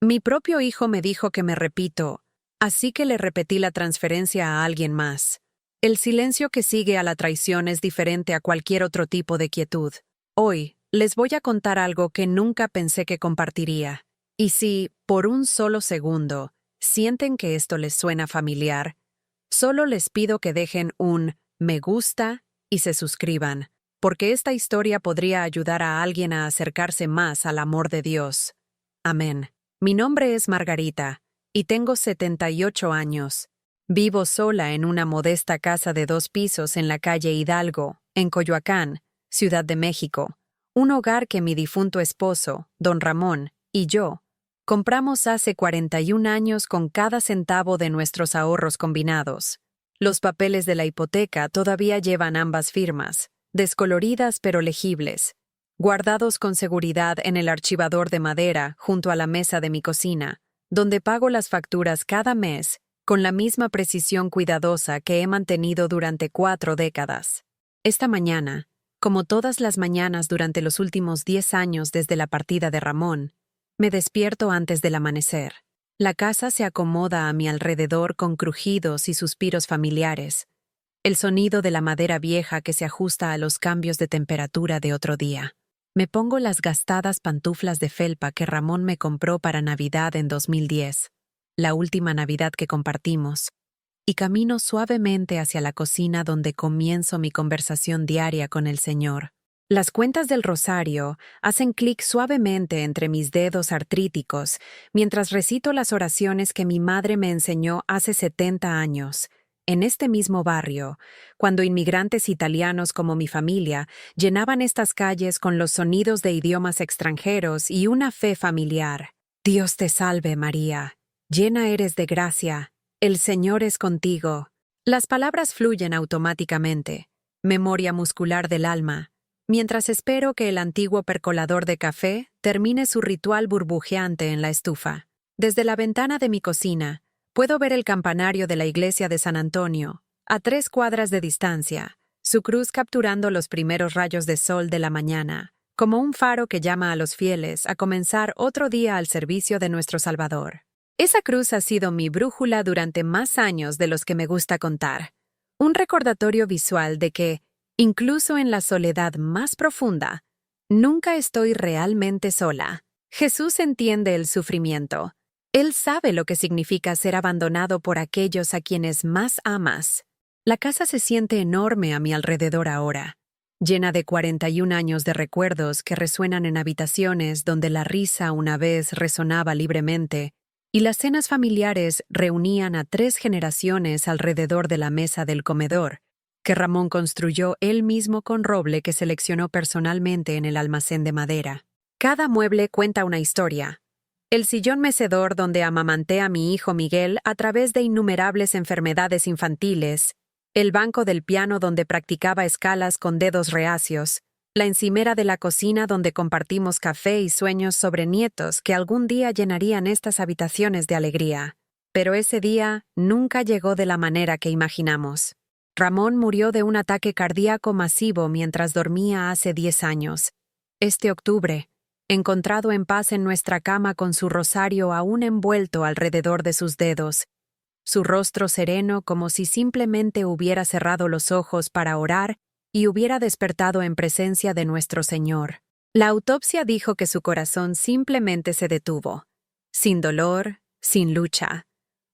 Mi propio hijo me dijo que me repito, así que le repetí la transferencia a alguien más. El silencio que sigue a la traición es diferente a cualquier otro tipo de quietud. Hoy, les voy a contar algo que nunca pensé que compartiría. Y si, por un solo segundo, sienten que esto les suena familiar, solo les pido que dejen un me gusta y se suscriban, porque esta historia podría ayudar a alguien a acercarse más al amor de Dios. Amén. Mi nombre es Margarita, y tengo 78 años. Vivo sola en una modesta casa de 2 pisos en la calle Hidalgo, en Coyoacán, Ciudad de México, un hogar que mi difunto esposo, don Ramón, y yo, compramos hace 41 años con cada centavo de nuestros ahorros combinados. Los papeles de la hipoteca todavía llevan ambas firmas, descoloridas pero legibles, guardados con seguridad en el archivador de madera junto a la mesa de mi cocina, donde pago las facturas cada mes con la misma precisión cuidadosa que he mantenido durante 4 décadas. Esta mañana, como todas las mañanas durante los últimos 10 años desde la partida de Ramón, me despierto antes del amanecer. La casa se acomoda a mi alrededor con crujidos y suspiros familiares, el sonido de la madera vieja que se ajusta a los cambios de temperatura de otro día. Me pongo las gastadas pantuflas de felpa que Ramón me compró para Navidad en 2010, la última Navidad que compartimos, y camino suavemente hacia la cocina donde comienzo mi conversación diaria con el Señor. Las cuentas del rosario hacen clic suavemente entre mis dedos artríticos mientras recito las oraciones que mi madre me enseñó hace 70 años, en este mismo barrio, cuando inmigrantes italianos como mi familia llenaban estas calles con los sonidos de idiomas extranjeros y una fe familiar. Dios te salve, María, llena eres de gracia, el Señor es contigo. Las palabras fluyen automáticamente, memoria muscular del alma, mientras espero que el antiguo percolador de café termine su ritual burbujeante en la estufa. Desde la ventana de mi cocina, puedo ver el campanario de la iglesia de San Antonio, a 3 cuadras de distancia, su cruz capturando los primeros rayos de sol de la mañana, como un faro que llama a los fieles a comenzar otro día al servicio de nuestro Salvador. Esa cruz ha sido mi brújula durante más años de los que me gusta contar. Un recordatorio visual de que, incluso en la soledad más profunda, nunca estoy realmente sola. Jesús entiende el sufrimiento. Él sabe lo que significa ser abandonado por aquellos a quienes más amas. La casa se siente enorme a mi alrededor ahora, llena de 41 años de recuerdos que resuenan en habitaciones donde la risa una vez resonaba libremente y las cenas familiares reunían a 3 generaciones alrededor de la mesa del comedor, que Ramón construyó él mismo con roble que seleccionó personalmente en el almacén de madera. Cada mueble cuenta una historia. El sillón mecedor donde amamanté a mi hijo Miguel a través de innumerables enfermedades infantiles, el banco del piano donde practicaba escalas con dedos reacios, la encimera de la cocina donde compartimos café y sueños sobre nietos que algún día llenarían estas habitaciones de alegría. Pero ese día nunca llegó de la manera que imaginamos. Ramón murió de un ataque cardíaco masivo mientras dormía hace 10 años. Este octubre, encontrado en paz en nuestra cama con su rosario aún envuelto alrededor de sus dedos, su rostro sereno como si simplemente hubiera cerrado los ojos para orar y hubiera despertado en presencia de nuestro Señor. La autopsia dijo que su corazón simplemente se detuvo, sin dolor, sin lucha.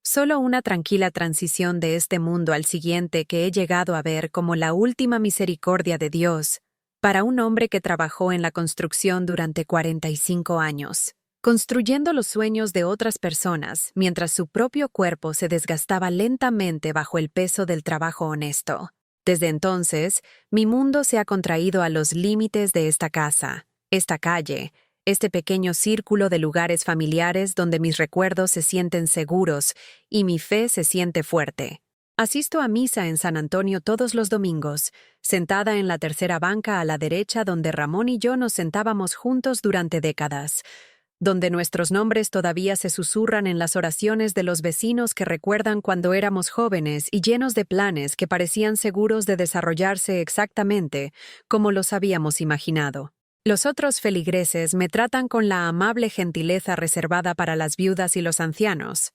Solo una tranquila transición de este mundo al siguiente que he llegado a ver como la última misericordia de Dios para un hombre que trabajó en la construcción durante 45 años, construyendo los sueños de otras personas mientras su propio cuerpo se desgastaba lentamente bajo el peso del trabajo honesto. Desde entonces, mi mundo se ha contraído a los límites de esta casa, esta calle, este pequeño círculo de lugares familiares donde mis recuerdos se sienten seguros y mi fe se siente fuerte. Asisto a misa en San Antonio todos los domingos, sentada en la tercera banca a la derecha donde Ramón y yo nos sentábamos juntos durante décadas, donde nuestros nombres todavía se susurran en las oraciones de los vecinos que recuerdan cuando éramos jóvenes y llenos de planes que parecían seguros de desarrollarse exactamente como los habíamos imaginado. Los otros feligreses me tratan con la amable gentileza reservada para las viudas y los ancianos,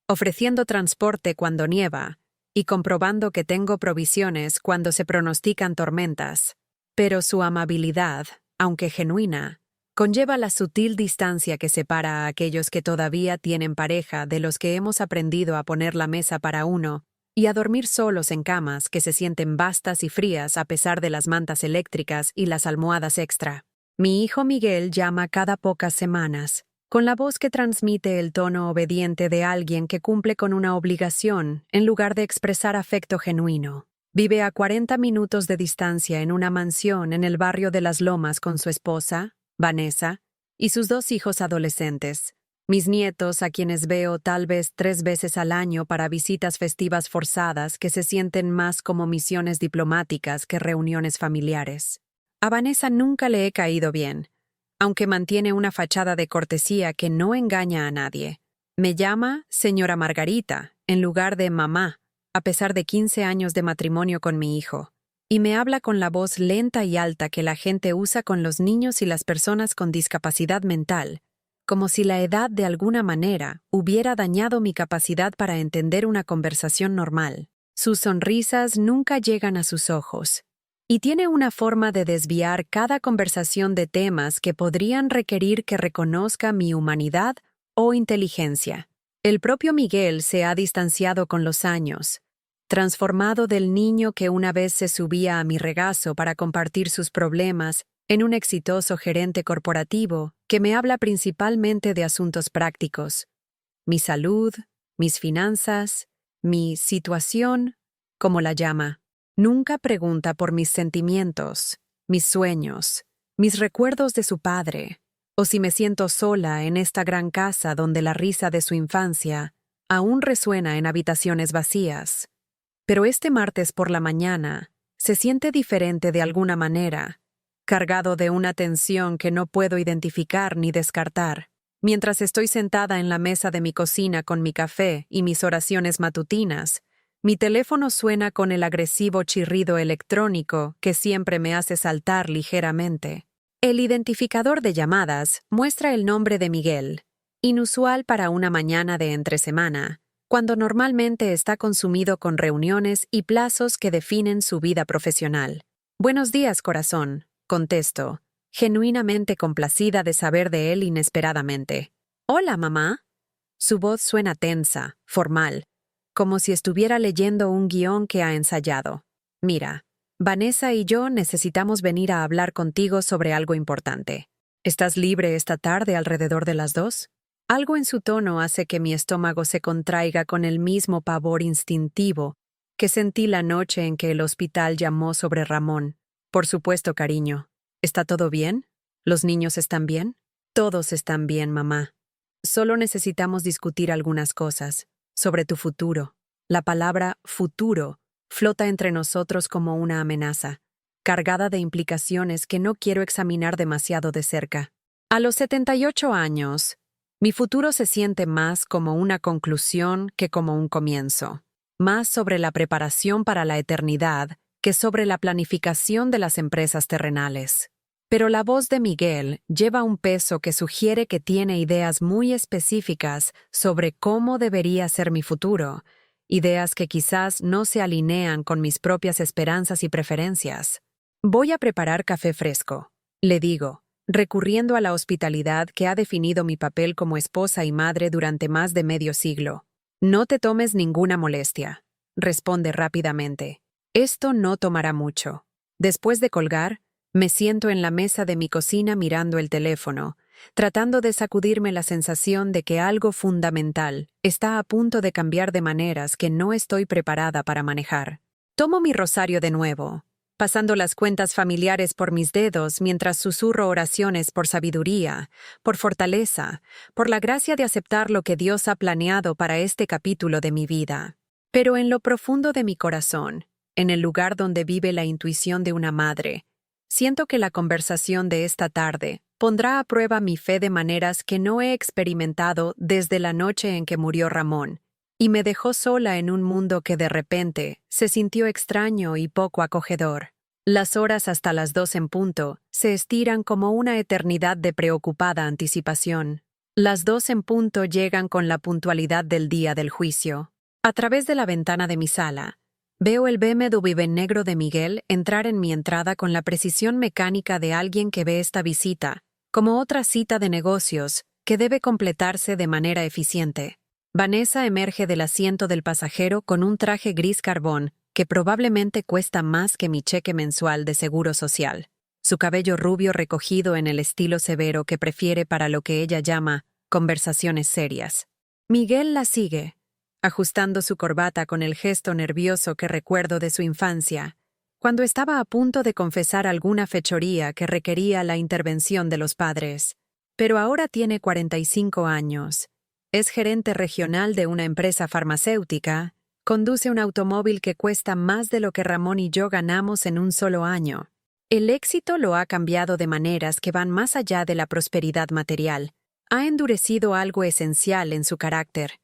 ofreciendo transporte cuando nieva y comprobando que tengo provisiones cuando se pronostican tormentas. Pero su amabilidad, aunque genuina, conlleva la sutil distancia que separa a aquellos que todavía tienen pareja de los que hemos aprendido a poner la mesa para uno y a dormir solos en camas que se sienten vastas y frías a pesar de las mantas eléctricas y las almohadas extra. Mi hijo Miguel llama cada pocas semanas, con la voz que transmite el tono obediente de alguien que cumple con una obligación en lugar de expresar afecto genuino. Vive a 40 minutos de distancia en una mansión en el barrio de Las Lomas con su esposa, Vanessa, y sus 2 hijos adolescentes, mis nietos a quienes veo tal vez 3 veces al año para visitas festivas forzadas que se sienten más como misiones diplomáticas que reuniones familiares. A Vanessa nunca le he caído bien, aunque mantiene una fachada de cortesía que no engaña a nadie. Me llama señora Margarita, en lugar de mamá, a pesar de 15 años de matrimonio con mi hijo, y me habla con la voz lenta y alta que la gente usa con los niños y las personas con discapacidad mental, como si la edad de alguna manera hubiera dañado mi capacidad para entender una conversación normal. Sus sonrisas nunca llegan a sus ojos, y tiene una forma de desviar cada conversación de temas que podrían requerir que reconozca mi humanidad o inteligencia. El propio Miguel se ha distanciado con los años, transformado del niño que una vez se subía a mi regazo para compartir sus problemas en un exitoso gerente corporativo que me habla principalmente de asuntos prácticos, mi salud, mis finanzas, mi situación, como la llama. Nunca pregunta por mis sentimientos, mis sueños, mis recuerdos de su padre, o si me siento sola en esta gran casa donde la risa de su infancia aún resuena en habitaciones vacías. Pero este martes por la mañana se siente diferente de alguna manera, cargado de una tensión que no puedo identificar ni descartar. Mientras estoy sentada en la mesa de mi cocina con mi café y mis oraciones matutinas, mi teléfono suena con el agresivo chirrido electrónico que siempre me hace saltar ligeramente. El identificador de llamadas muestra el nombre de Miguel, inusual para una mañana de entresemana, cuando normalmente está consumido con reuniones y plazos que definen su vida profesional. «Buenos días, corazón», contesto, genuinamente complacida de saber de él inesperadamente. «Hola, mamá». Su voz suena tensa, formal, como si estuviera leyendo un guión que ha ensayado. «Mira, Vanessa y yo necesitamos venir a hablar contigo sobre algo importante. ¿Estás libre esta tarde alrededor de las 2? Algo en su tono hace que mi estómago se contraiga con el mismo pavor instintivo que sentí la noche en que el hospital llamó sobre Ramón. «Por supuesto, cariño. ¿Está todo bien? ¿Los niños están bien?» «Todos están bien, mamá. Solo necesitamos discutir algunas cosas. Sobre tu futuro». La palabra futuro flota entre nosotros como una amenaza, cargada de implicaciones que no quiero examinar demasiado de cerca. A los 78 años, mi futuro se siente más como una conclusión que como un comienzo, más sobre la preparación para la eternidad que sobre la planificación de las empresas terrenales. Pero la voz de Miguel lleva un peso que sugiere que tiene ideas muy específicas sobre cómo debería ser mi futuro, ideas que quizás no se alinean con mis propias esperanzas y preferencias. «Voy a preparar café fresco», le digo, recurriendo a la hospitalidad que ha definido mi papel como esposa y madre durante más de medio siglo. «No te tomes ninguna molestia», responde rápidamente. «Esto no tomará mucho». Después de colgar, me siento en la mesa de mi cocina mirando el teléfono, tratando de sacudirme la sensación de que algo fundamental está a punto de cambiar de maneras que no estoy preparada para manejar. Tomo mi rosario de nuevo, pasando las cuentas familiares por mis dedos mientras susurro oraciones por sabiduría, por fortaleza, por la gracia de aceptar lo que Dios ha planeado para este capítulo de mi vida. Pero en lo profundo de mi corazón, en el lugar donde vive la intuición de una madre, siento que la conversación de esta tarde pondrá a prueba mi fe de maneras que no he experimentado desde la noche en que murió Ramón, y me dejó sola en un mundo que de repente se sintió extraño y poco acogedor. Las horas hasta las 2 en punto se estiran como una eternidad de preocupada anticipación. Las 2 en punto llegan con la puntualidad del día del juicio. A través de la ventana de mi sala, veo el BMW negro de Miguel entrar en mi entrada con la precisión mecánica de alguien que ve esta visita como otra cita de negocios que debe completarse de manera eficiente. Vanessa emerge del asiento del pasajero con un traje gris carbón que probablemente cuesta más que mi cheque mensual de seguro social. Su cabello rubio recogido en el estilo severo que prefiere para lo que ella llama conversaciones serias. Miguel la sigue, ajustando su corbata con el gesto nervioso que recuerdo de su infancia, cuando estaba a punto de confesar alguna fechoría que requería la intervención de los padres. Pero ahora tiene 45 años. Es gerente regional de una empresa farmacéutica, conduce un automóvil que cuesta más de lo que Ramón y yo ganamos en un solo año. El éxito lo ha cambiado de maneras que van más allá de la prosperidad material. Ha endurecido algo esencial en su carácter.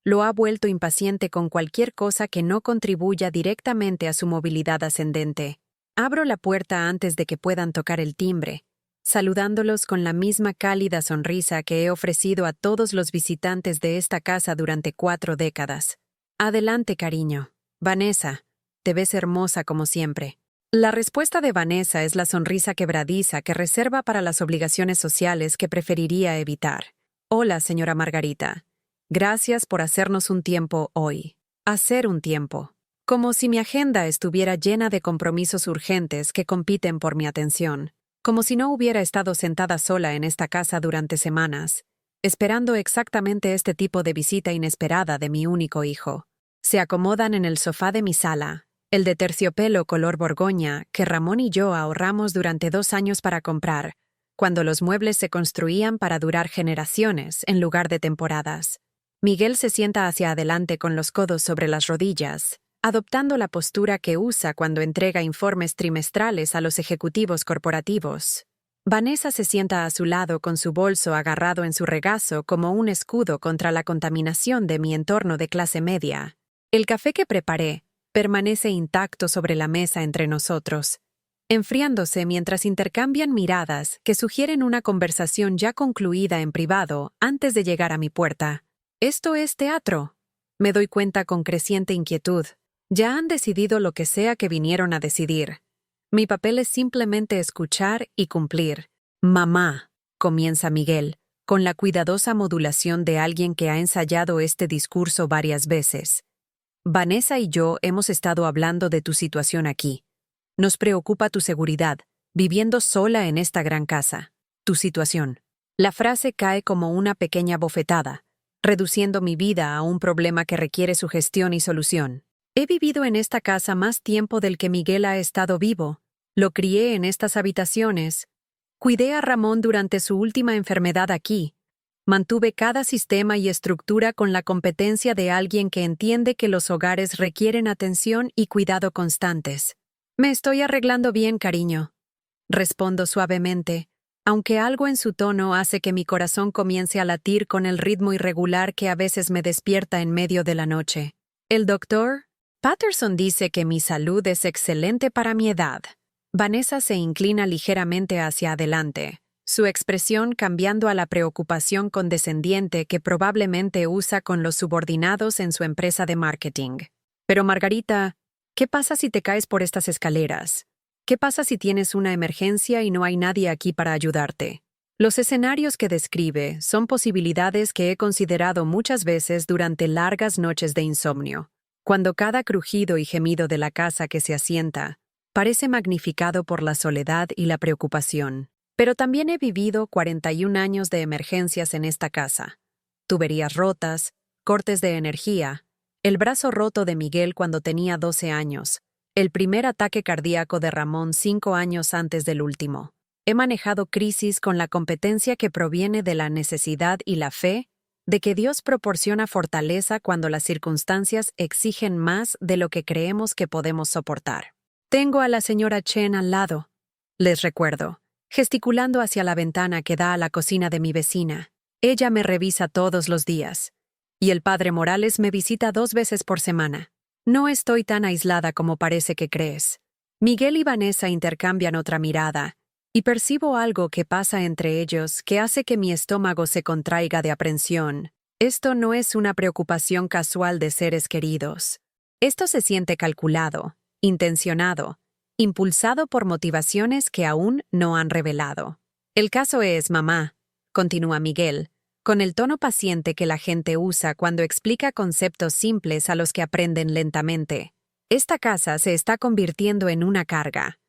Lo ha vuelto impaciente con cualquier cosa que no contribuya directamente a su movilidad ascendente. Abro la puerta antes de que puedan tocar el timbre, saludándolos con la misma cálida sonrisa que he ofrecido a todos los visitantes de esta casa durante 4 décadas. Adelante, cariño. Vanessa, te ves hermosa como siempre. La respuesta de Vanessa es la sonrisa quebradiza que reserva para las obligaciones sociales que preferiría evitar. Hola, señora Margarita. Gracias por hacernos un tiempo hoy. Hacer un tiempo. Como si mi agenda estuviera llena de compromisos urgentes que compiten por mi atención. Como si no hubiera estado sentada sola en esta casa durante semanas, esperando exactamente este tipo de visita inesperada de mi único hijo. Se acomodan en el sofá de mi sala, el de terciopelo color borgoña que Ramón y yo ahorramos durante 2 años para comprar, cuando los muebles se construían para durar generaciones en lugar de temporadas. Miguel se sienta hacia adelante con los codos sobre las rodillas, adoptando la postura que usa cuando entrega informes trimestrales a los ejecutivos corporativos. Vanessa se sienta a su lado con su bolso agarrado en su regazo como un escudo contra la contaminación de mi entorno de clase media. El café que preparé permanece intacto sobre la mesa entre nosotros, enfriándose mientras intercambian miradas que sugieren una conversación ya concluida en privado antes de llegar a mi puerta. ¿Esto es teatro? Me doy cuenta con creciente inquietud. Ya han decidido lo que sea que vinieron a decidir. Mi papel es simplemente escuchar y cumplir. Mamá, comienza Miguel, con la cuidadosa modulación de alguien que ha ensayado este discurso varias veces. Vanessa y yo hemos estado hablando de tu situación aquí. Nos preocupa tu seguridad, viviendo sola en esta gran casa. Tu situación. La frase cae como una pequeña bofetada, reduciendo mi vida a un problema que requiere su gestión y solución. He vivido en esta casa más tiempo del que Miguel ha estado vivo. Lo crié en estas habitaciones. Cuidé a Ramón durante su última enfermedad aquí. Mantuve cada sistema y estructura con la competencia de alguien que entiende que los hogares requieren atención y cuidado constantes. Me estoy arreglando bien, cariño. Respondo suavemente, aunque algo en su tono hace que mi corazón comience a latir con el ritmo irregular que a veces me despierta en medio de la noche. El doctor Patterson dice que mi salud es excelente para mi edad. Vanessa se inclina ligeramente hacia adelante, su expresión cambiando a la preocupación condescendiente que probablemente usa con los subordinados en su empresa de marketing. Pero Margarita, ¿qué pasa si te caes por estas escaleras? ¿Qué pasa si tienes una emergencia y no hay nadie aquí para ayudarte? Los escenarios que describe son posibilidades que he considerado muchas veces durante largas noches de insomnio, cuando cada crujido y gemido de la casa que se asienta parece magnificado por la soledad y la preocupación. Pero también he vivido 41 años de emergencias en esta casa. Tuberías rotas, cortes de energía, el brazo roto de Miguel cuando tenía 12 años, el primer ataque cardíaco de Ramón 5 años antes del último. He manejado crisis con la competencia que proviene de la necesidad y la fe de que Dios proporciona fortaleza cuando las circunstancias exigen más de lo que creemos que podemos soportar. Tengo a la señora Chen al lado, les recuerdo, gesticulando hacia la ventana que da a la cocina de mi vecina. Ella me revisa todos los días. Y el padre Morales me visita 2 veces por semana. No estoy tan aislada como parece que crees. Miguel y Vanessa intercambian otra mirada, y percibo algo que pasa entre ellos que hace que mi estómago se contraiga de aprensión. Esto no es una preocupación casual de seres queridos. Esto se siente calculado, intencionado, impulsado por motivaciones que aún no han revelado. El caso es, mamá, continúa Miguel, con el tono paciente que la gente usa cuando explica conceptos simples a los que aprenden lentamente. Esta casa se está convirtiendo en una carga.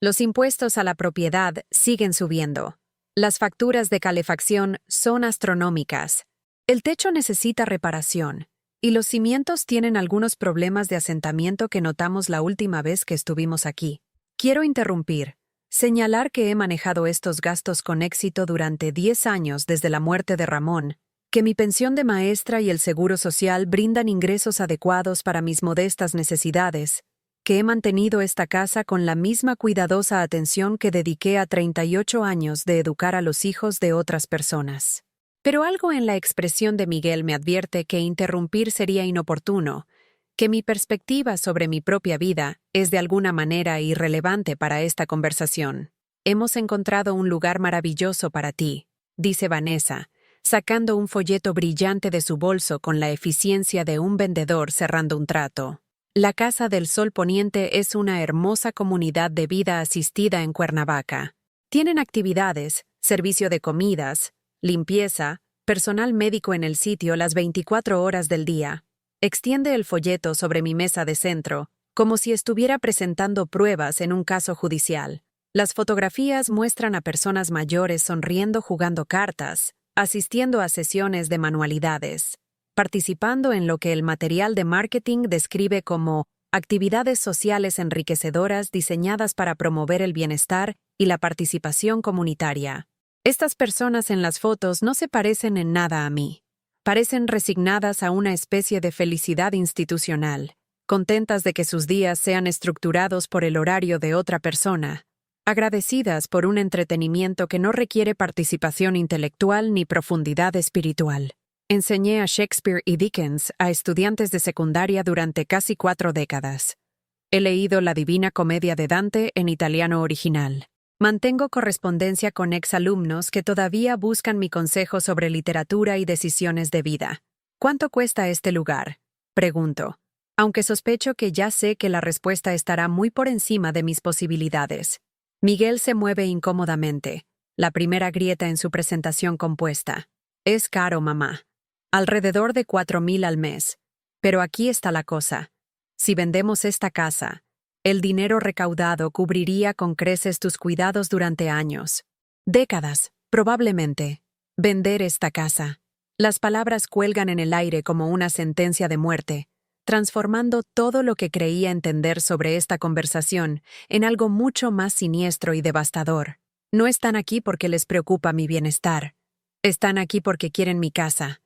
Los impuestos a la propiedad siguen subiendo. Las facturas de calefacción son astronómicas. El techo necesita reparación, y los cimientos tienen algunos problemas de asentamiento que notamos la última vez que estuvimos aquí. Quiero interrumpir, señalar que he manejado estos gastos con éxito durante 10 años desde la muerte de Ramón, que mi pensión de maestra y el seguro social brindan ingresos adecuados para mis modestas necesidades, que he mantenido esta casa con la misma cuidadosa atención que dediqué a 38 años de educar a los hijos de otras personas. Pero algo en la expresión de Miguel me advierte que interrumpir sería inoportuno, que mi perspectiva sobre mi propia vida es de alguna manera irrelevante para esta conversación. Hemos encontrado un lugar maravilloso para ti, dice Vanessa, sacando un folleto brillante de su bolso con la eficiencia de un vendedor cerrando un trato. La Casa del Sol Poniente es una hermosa comunidad de vida asistida en Cuernavaca. Tienen actividades, servicio de comidas, limpieza, personal médico en el sitio las 24 horas del día. Extiende el folleto sobre mi mesa de centro, como si estuviera presentando pruebas en un caso judicial. Las fotografías muestran a personas mayores sonriendo jugando cartas, asistiendo a sesiones de manualidades, participando en lo que el material de marketing describe como actividades sociales enriquecedoras diseñadas para promover el bienestar y la participación comunitaria. Estas personas en las fotos no se parecen en nada a mí. Parecen resignadas a una especie de felicidad institucional, contentas de que sus días sean estructurados por el horario de otra persona, agradecidas por un entretenimiento que no requiere participación intelectual ni profundidad espiritual. Enseñé a Shakespeare y Dickens a estudiantes de secundaria durante casi 4 décadas. He leído la Divina Comedia de Dante en italiano original. Mantengo correspondencia con exalumnos que todavía buscan mi consejo sobre literatura y decisiones de vida. ¿Cuánto cuesta este lugar?, pregunto, aunque sospecho que ya sé que la respuesta estará muy por encima de mis posibilidades. Miguel se mueve incómodamente, la primera grieta en su presentación compuesta. Es caro, mamá. Alrededor de 4,000 al mes. Pero aquí está la cosa. Si vendemos esta casa, el dinero recaudado cubriría con creces tus cuidados durante años. Décadas, probablemente. Vender esta casa. Las palabras cuelgan en el aire como una sentencia de muerte, transformando todo lo que creía entender sobre esta conversación en algo mucho más siniestro y devastador. No están aquí porque les preocupa mi bienestar. Están aquí porque quieren mi casa.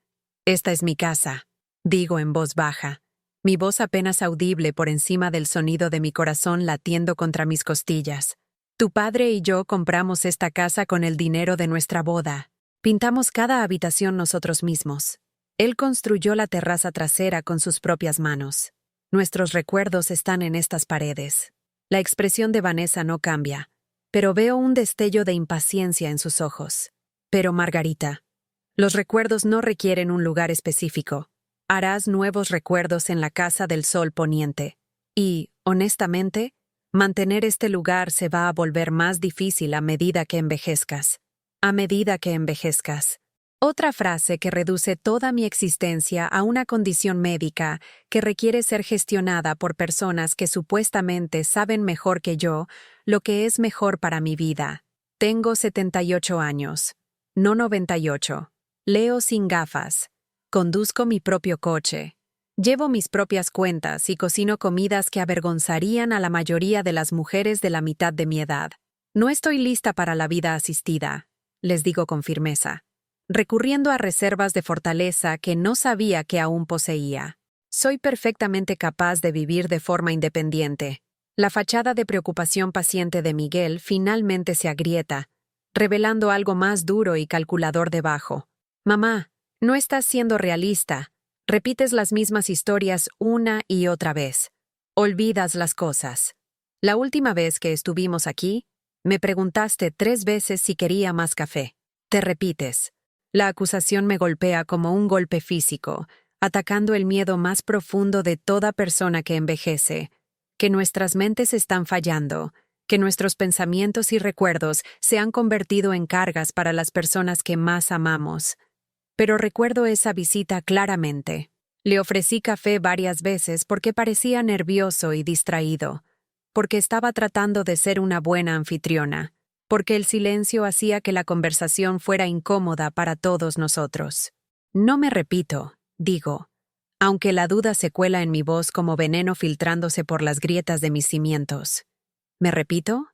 Esta es mi casa, digo en voz baja, mi voz apenas audible por encima del sonido de mi corazón latiendo contra mis costillas. Tu padre y yo compramos esta casa con el dinero de nuestra boda. Pintamos cada habitación nosotros mismos. Él construyó la terraza trasera con sus propias manos. Nuestros recuerdos están en estas paredes. La expresión de Vanessa no cambia, pero veo un destello de impaciencia en sus ojos. Pero Margarita, los recuerdos no requieren un lugar específico. Harás nuevos recuerdos en la Casa del Sol Poniente. Y, honestamente, mantener este lugar se va a volver más difícil a medida que envejezcas. A medida que envejezcas. Otra frase que reduce toda mi existencia a una condición médica que requiere ser gestionada por personas que supuestamente saben mejor que yo lo que es mejor para mi vida. Tengo 78 años, no 98. Leo sin gafas. Conduzco mi propio coche. Llevo mis propias cuentas y cocino comidas que avergonzarían a la mayoría de las mujeres de la mitad de mi edad. No estoy lista para la vida asistida, les digo con firmeza, recurriendo a reservas de fortaleza que no sabía que aún poseía. Soy perfectamente capaz de vivir de forma independiente. La fachada de preocupación paciente de Miguel finalmente se agrieta, revelando algo más duro y calculador debajo. Mamá, no estás siendo realista. Repites las mismas historias una y otra vez. Olvidas las cosas. La última vez que estuvimos aquí, me preguntaste 3 veces si quería más café. Te repites. La acusación me golpea como un golpe físico, atacando el miedo más profundo de toda persona que envejece, que nuestras mentes están fallando, que nuestros pensamientos y recuerdos se han convertido en cargas para las personas que más amamos. Pero recuerdo esa visita claramente. Le ofrecí café varias veces porque parecía nervioso y distraído, porque estaba tratando de ser una buena anfitriona, porque el silencio hacía que la conversación fuera incómoda para todos nosotros. No me repito, digo, aunque la duda se cuela en mi voz como veneno filtrándose por las grietas de mis cimientos. ¿Me repito?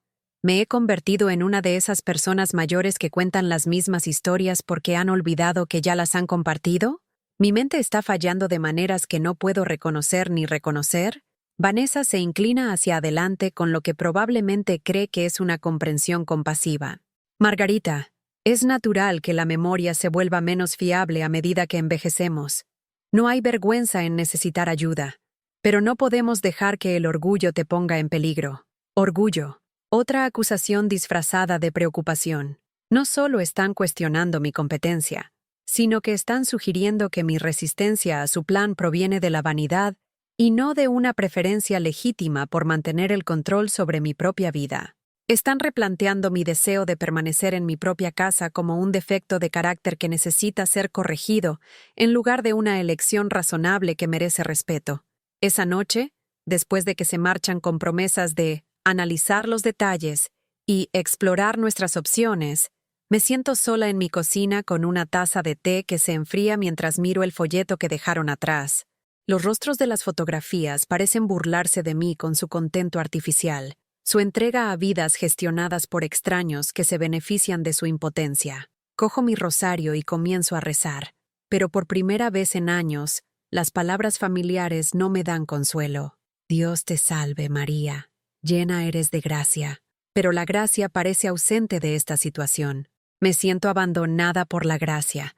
¿Me he convertido en una de esas personas mayores que cuentan las mismas historias porque han olvidado que ya las han compartido? ¿Mi mente está fallando de maneras que no puedo reconocer ni reconocer? Vanessa se inclina hacia adelante con lo que probablemente cree que es una comprensión compasiva. Margarita, es natural que la memoria se vuelva menos fiable a medida que envejecemos. No hay vergüenza en necesitar ayuda, pero no podemos dejar que el orgullo te ponga en peligro. Orgullo. Otra acusación disfrazada de preocupación. No solo están cuestionando mi competencia, sino que están sugiriendo que mi resistencia a su plan proviene de la vanidad y no de una preferencia legítima por mantener el control sobre mi propia vida. Están replanteando mi deseo de permanecer en mi propia casa como un defecto de carácter que necesita ser corregido, en lugar de una elección razonable que merece respeto. Esa noche, después de que se marchan con promesas de analizar los detalles y explorar nuestras opciones, me siento sola en mi cocina con una taza de té que se enfría mientras miro el folleto que dejaron atrás. Los rostros de las fotografías parecen burlarse de mí con su contento artificial, su entrega a vidas gestionadas por extraños que se benefician de su impotencia. Cojo mi rosario y comienzo a rezar, pero por primera vez en años, las palabras familiares no me dan consuelo. Dios te salve, María. Llena eres de gracia, pero la gracia parece ausente de esta situación. Me siento abandonada por la gracia,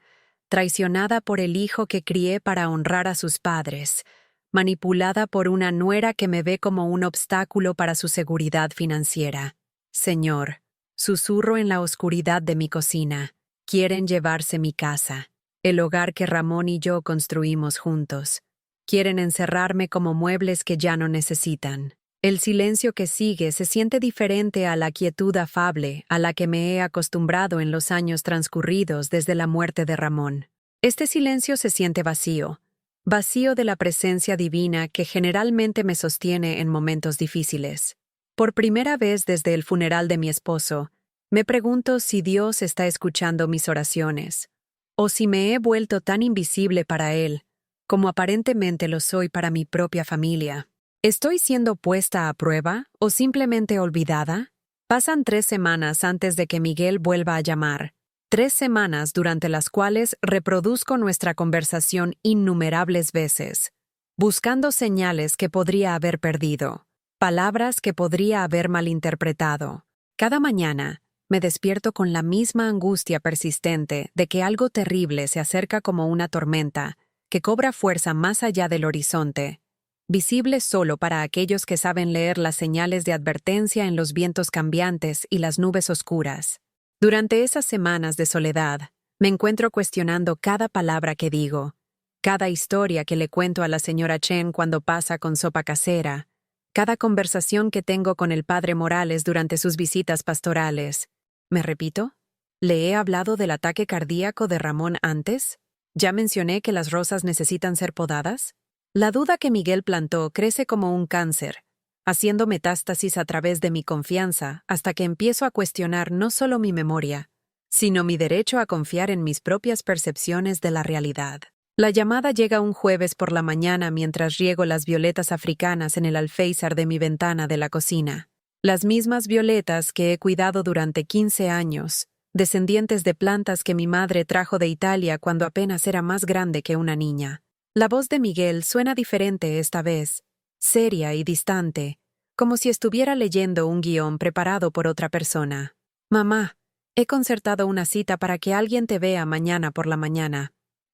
traicionada por el hijo que crié para honrar a sus padres, manipulada por una nuera que me ve como un obstáculo para su seguridad financiera. Señor, susurro en la oscuridad de mi cocina, quieren llevarse mi casa, el hogar que Ramón y yo construimos juntos. Quieren encerrarme como muebles que ya no necesitan. El silencio que sigue se siente diferente a la quietud afable a la que me he acostumbrado en los años transcurridos desde la muerte de Ramón. Este silencio se siente vacío, vacío de la presencia divina que generalmente me sostiene en momentos difíciles. Por primera vez desde el funeral de mi esposo, me pregunto si Dios está escuchando mis oraciones, o si me he vuelto tan invisible para Él, como aparentemente lo soy para mi propia familia. ¿Estoy siendo puesta a prueba o simplemente olvidada? Pasan 3 semanas antes de que Miguel vuelva a llamar. 3 semanas durante las cuales reproduzco nuestra conversación innumerables veces, buscando señales que podría haber perdido, palabras que podría haber malinterpretado. Cada mañana, me despierto con la misma angustia persistente de que algo terrible se acerca como una tormenta, que cobra fuerza más allá del horizonte, visible solo para aquellos que saben leer las señales de advertencia en los vientos cambiantes y las nubes oscuras. Durante esas semanas de soledad, me encuentro cuestionando cada palabra que digo, cada historia que le cuento a la señora Chen cuando pasa con sopa casera, cada conversación que tengo con el padre Morales durante sus visitas pastorales. ¿Me repito? ¿Le he hablado del ataque cardíaco de Ramón antes? ¿Ya mencioné que las rosas necesitan ser podadas? La duda que Miguel plantó crece como un cáncer, haciendo metástasis a través de mi confianza hasta que empiezo a cuestionar no solo mi memoria, sino mi derecho a confiar en mis propias percepciones de la realidad. La llamada llega un jueves por la mañana mientras riego las violetas africanas en el alféizar de mi ventana de la cocina. Las mismas violetas que he cuidado durante 15 años, descendientes de plantas que mi madre trajo de Italia cuando apenas era más grande que una niña. La voz de Miguel suena diferente esta vez, seria y distante, como si estuviera leyendo un guión preparado por otra persona. Mamá, he concertado una cita para que alguien te vea mañana por la mañana.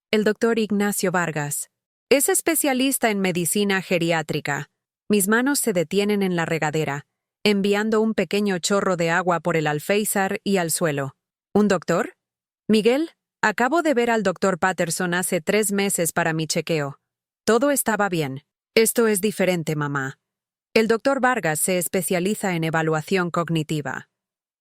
El doctor Ignacio Vargas. Es especialista en medicina geriátrica. Mis manos se detienen en la regadera, enviando un pequeño chorro de agua por el alféizar y al suelo. ¿Un doctor? Miguel, acabo de ver al doctor Patterson hace 3 meses para mi chequeo. Todo estaba bien. Esto es diferente, mamá. El doctor Vargas se especializa en evaluación cognitiva.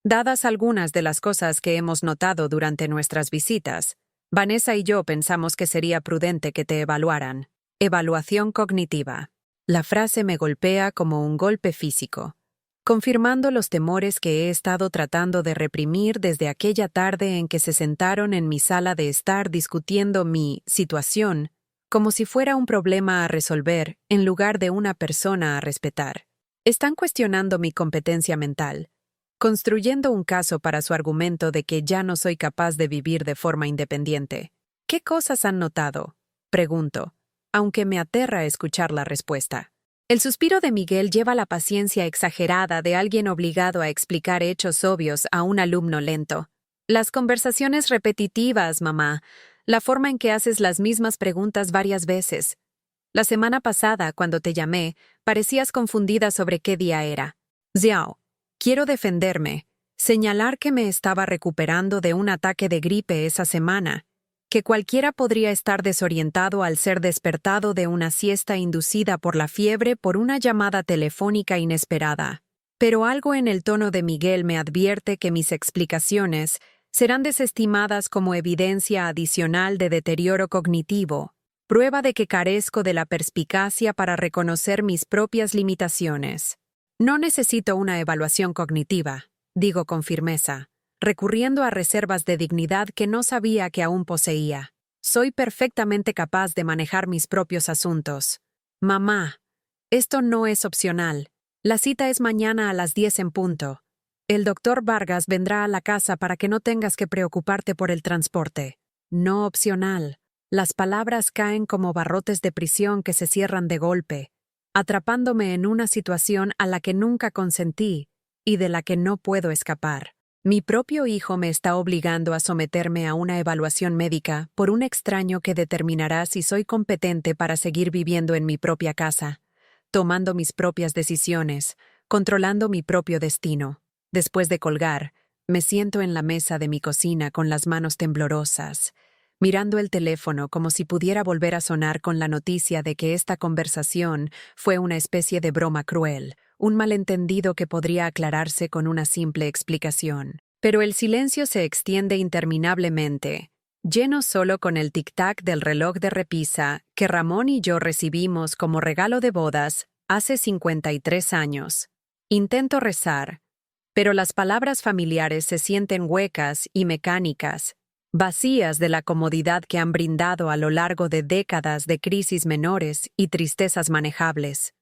Dadas algunas de las cosas que hemos notado durante nuestras visitas, Vanessa y yo pensamos que sería prudente que te evaluaran. Evaluación cognitiva. La frase me golpea como un golpe físico, confirmando los temores que he estado tratando de reprimir desde aquella tarde en que se sentaron en mi sala de estar discutiendo mi situación como si fuera un problema a resolver en lugar de una persona a respetar. Están cuestionando mi competencia mental, construyendo un caso para su argumento de que ya no soy capaz de vivir de forma independiente. ¿Qué cosas han notado?, pregunto, aunque me aterra escuchar la respuesta. El suspiro de Miguel lleva la paciencia exagerada de alguien obligado a explicar hechos obvios a un alumno lento. Las conversaciones repetitivas, mamá. La forma en que haces las mismas preguntas varias veces. La semana pasada, cuando te llamé, parecías confundida sobre qué día era. Xiao, quiero defenderme, señalar que me estaba recuperando de un ataque de gripe esa semana, que cualquiera podría estar desorientado al ser despertado de una siesta inducida por la fiebre por una llamada telefónica inesperada. Pero algo en el tono de Miguel me advierte que mis explicaciones serán desestimadas como evidencia adicional de deterioro cognitivo, prueba de que carezco de la perspicacia para reconocer mis propias limitaciones. No necesito una evaluación cognitiva, digo con firmeza, recurriendo a reservas de dignidad que no sabía que aún poseía. Soy perfectamente capaz de manejar mis propios asuntos. Mamá, esto no es opcional. La cita es mañana a las 10 en punto. El doctor Vargas vendrá a la casa para que no tengas que preocuparte por el transporte. No opcional. Las palabras caen como barrotes de prisión que se cierran de golpe, atrapándome en una situación a la que nunca consentí y de la que no puedo escapar. Mi propio hijo me está obligando a someterme a una evaluación médica por un extraño que determinará si soy competente para seguir viviendo en mi propia casa, tomando mis propias decisiones, controlando mi propio destino. Después de colgar, me siento en la mesa de mi cocina con las manos temblorosas, mirando el teléfono como si pudiera volver a sonar con la noticia de que esta conversación fue una especie de broma cruel, un malentendido que podría aclararse con una simple explicación. Pero el silencio se extiende interminablemente, lleno solo con el tic-tac del reloj de repisa que Ramón y yo recibimos como regalo de bodas hace 53 años. Intento rezar, pero las palabras familiares se sienten huecas y mecánicas, vacías de la comodidad que han brindado a lo largo de décadas de crisis menores y tristezas manejables.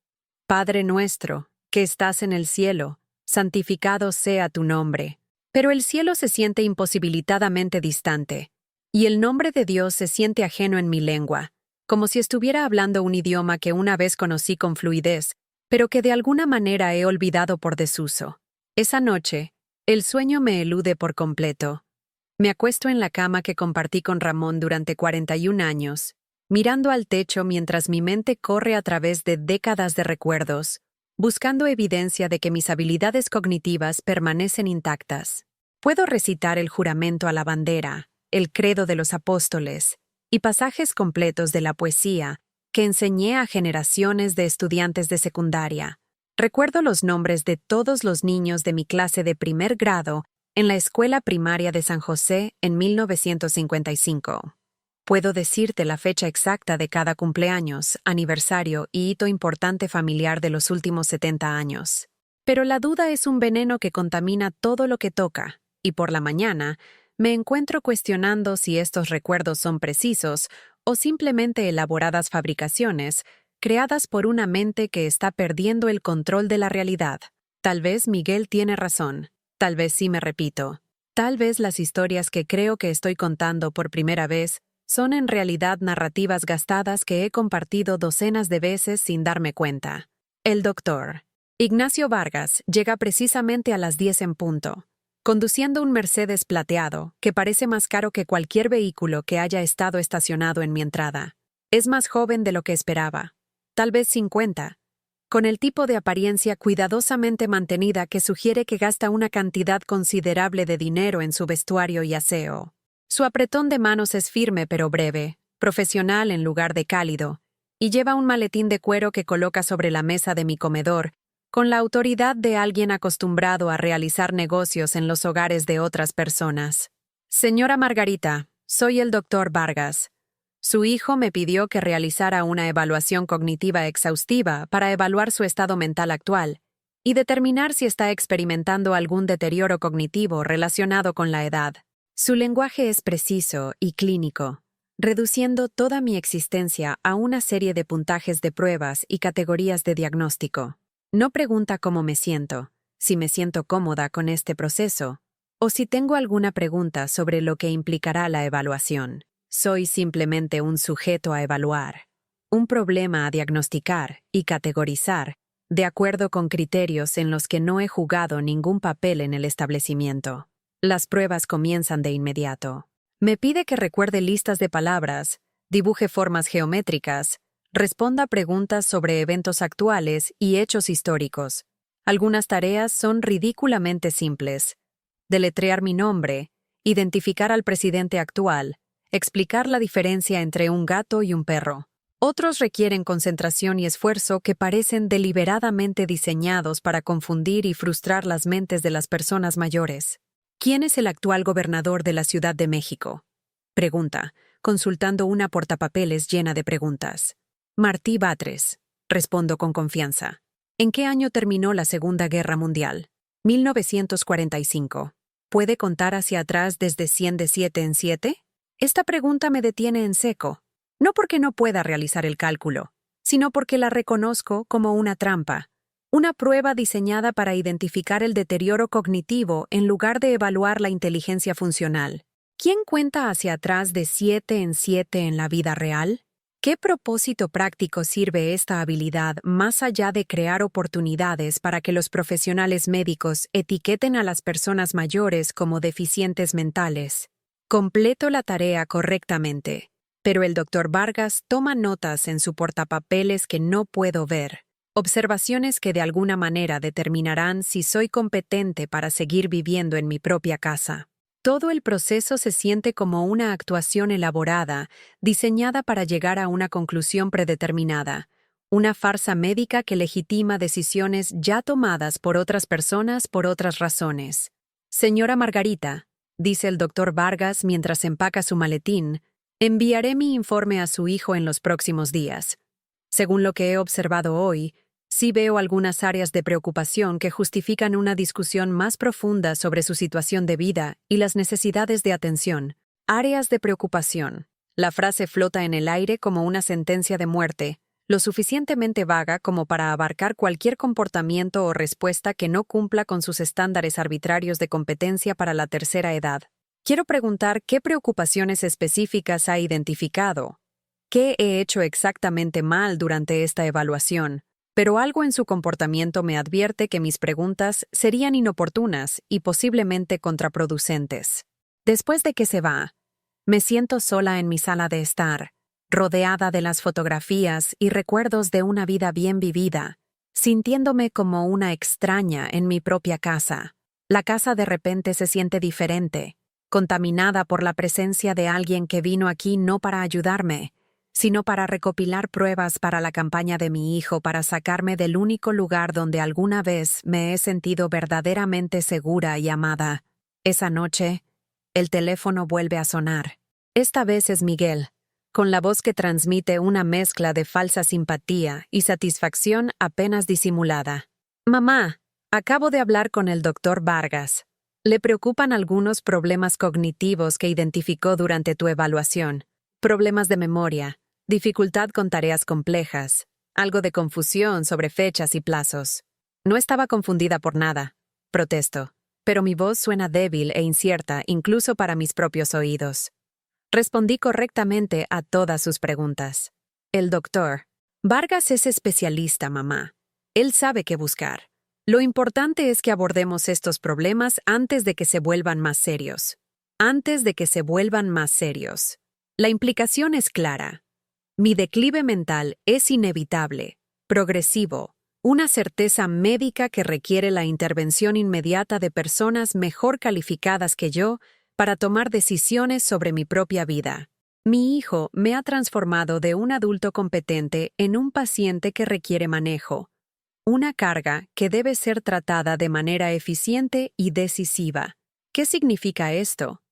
Padre nuestro, que estás en el cielo, santificado sea tu nombre. Pero el cielo se siente imposibilitadamente distante, y el nombre de Dios se siente ajeno en mi lengua, como si estuviera hablando un idioma que una vez conocí con fluidez, pero que de alguna manera he olvidado por desuso. Esa noche, el sueño me elude por completo. Me acuesto en la cama que compartí con Ramón durante 41 años, mirando al techo mientras mi mente corre a través de décadas de recuerdos, buscando evidencia de que mis habilidades cognitivas permanecen intactas. Puedo recitar el juramento a la bandera, el credo de los apóstoles y pasajes completos de la poesía que enseñé a generaciones de estudiantes de secundaria. Recuerdo los nombres de todos los niños de mi clase de primer grado en la escuela primaria de San José en 1955. Puedo decirte la fecha exacta de cada cumpleaños, aniversario y hito importante familiar de los últimos 70 años. Pero la duda es un veneno que contamina todo lo que toca, y por la mañana me encuentro cuestionando si estos recuerdos son precisos o simplemente elaboradas fabricaciones creadas por una mente que está perdiendo el control de la realidad. Tal vez Miguel tiene razón, tal vez sí me repito. Tal vez las historias que creo que estoy contando por primera vez son en realidad narrativas gastadas que he compartido docenas de veces sin darme cuenta. El doctor Ignacio Vargas llega precisamente a las 10 en punto, conduciendo un Mercedes plateado que parece más caro que cualquier vehículo que haya estado estacionado en mi entrada. Es más joven de lo que esperaba, tal vez 50, con el tipo de apariencia cuidadosamente mantenida que sugiere que gasta una cantidad considerable de dinero en su vestuario y aseo. Su apretón de manos es firme pero breve, profesional en lugar de cálido, y lleva un maletín de cuero que coloca sobre la mesa de mi comedor, con la autoridad de alguien acostumbrado a realizar negocios en los hogares de otras personas. Señora Margarita, soy el doctor Vargas. Su hijo me pidió que realizara una evaluación cognitiva exhaustiva para evaluar su estado mental actual y determinar si está experimentando algún deterioro cognitivo relacionado con la edad. Su lenguaje es preciso y clínico, reduciendo toda mi existencia a una serie de puntajes de pruebas y categorías de diagnóstico. No pregunta cómo me siento, si me siento cómoda con este proceso, o si tengo alguna pregunta sobre lo que implicará la evaluación. Soy simplemente un sujeto a evaluar, un problema a diagnosticar y categorizar, de acuerdo con criterios en los que no he jugado ningún papel en el establecimiento. Las pruebas comienzan de inmediato. Me pide que recuerde listas de palabras, dibuje formas geométricas, responda preguntas sobre eventos actuales y hechos históricos. Algunas tareas son ridículamente simples. Deletrear mi nombre, identificar al presidente actual, explicar la diferencia entre un gato y un perro. Otros requieren concentración y esfuerzo que parecen deliberadamente diseñados para confundir y frustrar las mentes de las personas mayores. ¿Quién es el actual gobernador de la Ciudad de México? Pregunta, consultando una portapapeles llena de preguntas. Martí Batres. Respondo con confianza. ¿En qué año terminó la Segunda Guerra Mundial? 1945. ¿Puede contar hacia atrás desde 100 de 7 en 7? Esta pregunta me detiene en seco, no porque no pueda realizar el cálculo, sino porque la reconozco como una trampa, una prueba diseñada para identificar el deterioro cognitivo en lugar de evaluar la inteligencia funcional. ¿Quién cuenta hacia atrás de 7 en 7 en la vida real? ¿Qué propósito práctico sirve esta habilidad más allá de crear oportunidades para que los profesionales médicos etiqueten a las personas mayores como deficientes mentales? Completo la tarea correctamente, pero el doctor Vargas toma notas en su portapapeles que no puedo ver, observaciones que de alguna manera determinarán si soy competente para seguir viviendo en mi propia casa. Todo el proceso se siente como una actuación elaborada, diseñada para llegar a una conclusión predeterminada, una farsa médica que legitima decisiones ya tomadas por otras personas por otras razones. Señora Margarita, dice el doctor Vargas mientras empaca su maletín, enviaré mi informe a su hijo en los próximos días. Según lo que he observado hoy, sí veo algunas áreas de preocupación que justifican una discusión más profunda sobre su situación de vida y las necesidades de atención. Áreas de preocupación. La frase flota en el aire como una sentencia de muerte, lo suficientemente vaga como para abarcar cualquier comportamiento o respuesta que no cumpla con sus estándares arbitrarios de competencia para la tercera edad. Quiero preguntar qué preocupaciones específicas ha identificado. ¿Qué he hecho exactamente mal durante esta evaluación? Pero algo en su comportamiento me advierte que mis preguntas serían inoportunas y posiblemente contraproducentes. Después de que se va, me siento sola en mi sala de estar, rodeada de las fotografías y recuerdos de una vida bien vivida, sintiéndome como una extraña en mi propia casa. La casa de repente se siente diferente, contaminada por la presencia de alguien que vino aquí no para ayudarme, sino para recopilar pruebas para la campaña de mi hijo para sacarme del único lugar donde alguna vez me he sentido verdaderamente segura y amada. Esa noche, el teléfono vuelve a sonar. Esta vez es Miguel, con la voz que transmite una mezcla de falsa simpatía y satisfacción apenas disimulada. Mamá, acabo de hablar con el doctor Vargas. Le preocupan algunos problemas cognitivos que identificó durante tu evaluación. Problemas de memoria, dificultad con tareas complejas, algo de confusión sobre fechas y plazos. No estaba confundida por nada, protesto, pero mi voz suena débil e incierta incluso para mis propios oídos. Respondí correctamente a todas sus preguntas. El doctor Vargas es especialista, mamá. Él sabe qué buscar. Lo importante es que abordemos estos problemas antes de que se vuelvan más serios. Antes de que se vuelvan más serios. La implicación es clara. Mi declive mental es inevitable, progresivo, Una certeza médica que requiere la intervención inmediata de personas mejor calificadas que yo para tomar decisiones sobre mi propia vida. Mi hijo me ha transformado de un adulto competente en un paciente que requiere manejo. Una carga que debe ser tratada de manera eficiente y decisiva. ¿Qué significa esto?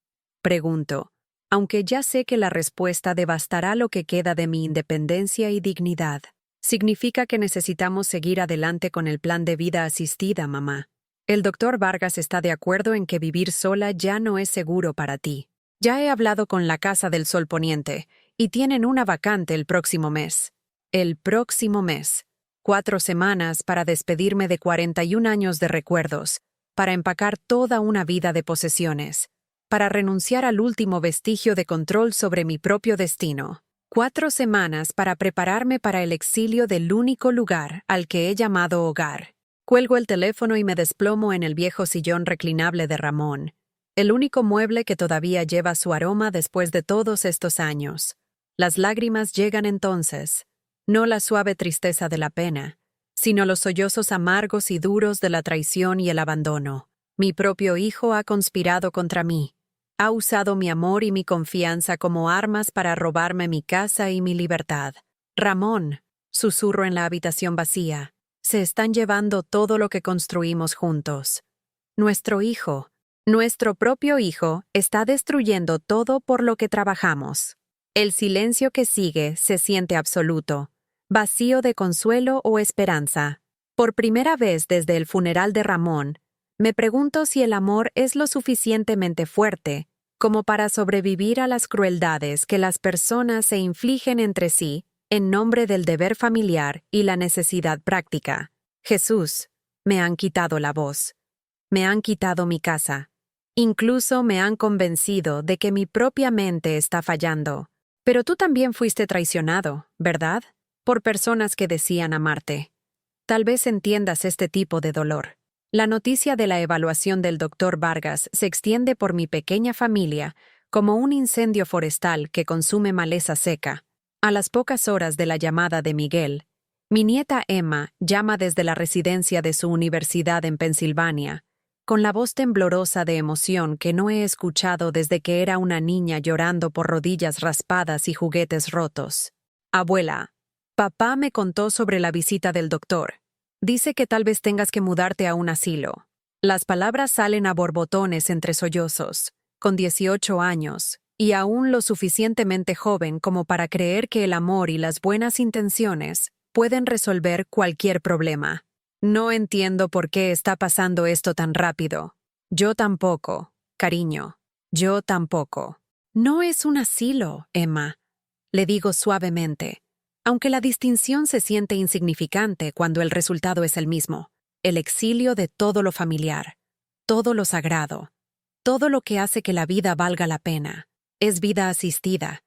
Pregunto, aunque ya sé que la respuesta devastará lo que queda de mi independencia y dignidad. Significa que necesitamos seguir adelante con el plan de vida asistida, mamá. El doctor Vargas está de acuerdo en que vivir sola ya no es seguro para ti. Ya he hablado con la Casa del Sol Poniente y tienen una vacante el próximo mes. El próximo mes. 4 semanas para despedirme de 41 años de recuerdos, para empacar toda una vida de posesiones, para renunciar al último vestigio de control sobre mi propio destino. 4 semanas para prepararme para el exilio del único lugar al que he llamado hogar. Cuelgo el teléfono y me desplomo en el viejo sillón reclinable de Ramón, el único mueble que todavía lleva su aroma después de todos estos años. Las lágrimas llegan entonces, no la suave tristeza de la pena, sino los sollozos amargos y duros de la traición y el abandono. Mi propio hijo ha conspirado contra mí. Ha usado mi amor y mi confianza como armas para robarme mi casa y mi libertad. Ramón, susurro en la habitación vacía, se están llevando todo lo que construimos juntos. Nuestro hijo, nuestro propio hijo, está destruyendo todo por lo que trabajamos. El silencio que sigue se siente absoluto, vacío de consuelo o esperanza. Por primera vez desde el funeral de Ramón, me pregunto si el amor es lo suficientemente fuerte como para sobrevivir a las crueldades que las personas se infligen entre sí en nombre del deber familiar y la necesidad práctica. Jesús, me han quitado la voz. Me han quitado mi casa. Incluso me han convencido de que mi propia mente está fallando. Pero tú también fuiste traicionado, ¿verdad? Por personas que decían amarte. Tal vez entiendas este tipo de dolor. La noticia de la evaluación del doctor Vargas se extiende por mi pequeña familia como un incendio forestal que consume maleza seca. A las pocas horas de la llamada de Miguel, mi nieta Emma llama desde la residencia de su universidad en Pensilvania, con la voz temblorosa de emoción que no he escuchado desde que era una niña llorando por rodillas raspadas y juguetes rotos. Abuela, papá me contó sobre la visita del doctor. Dice que tal vez tengas que mudarte a un asilo. Las palabras salen a borbotones entre sollozos, con 18 años, y aún lo suficientemente joven como para creer que el amor y las buenas intenciones pueden resolver cualquier problema. No entiendo por qué está pasando esto tan rápido. Yo tampoco, cariño. Yo tampoco. No es un asilo, Emma, le digo suavemente. Aunque la distinción se siente insignificante cuando el resultado es el mismo, el exilio de todo lo familiar, todo lo sagrado, todo lo que hace que la vida valga la pena, es vida asistida.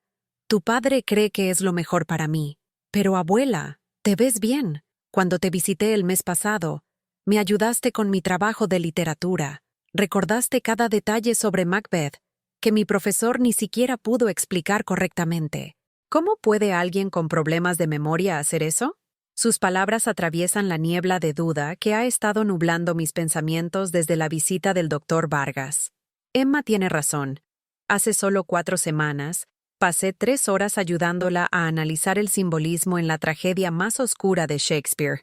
Tu padre cree que es lo mejor para mí, pero abuela, te ves bien. Cuando te visité el mes pasado, me ayudaste con mi trabajo de literatura, recordaste cada detalle sobre Macbeth, que mi profesor ni siquiera pudo explicar correctamente. ¿Cómo puede alguien con problemas de memoria hacer eso? Sus palabras atraviesan la niebla de duda que ha estado nublando mis pensamientos desde la visita del doctor Vargas. Emma tiene razón. Hace solo 4 semanas, pasé 3 horas ayudándola a analizar el simbolismo en la tragedia más oscura de Shakespeare,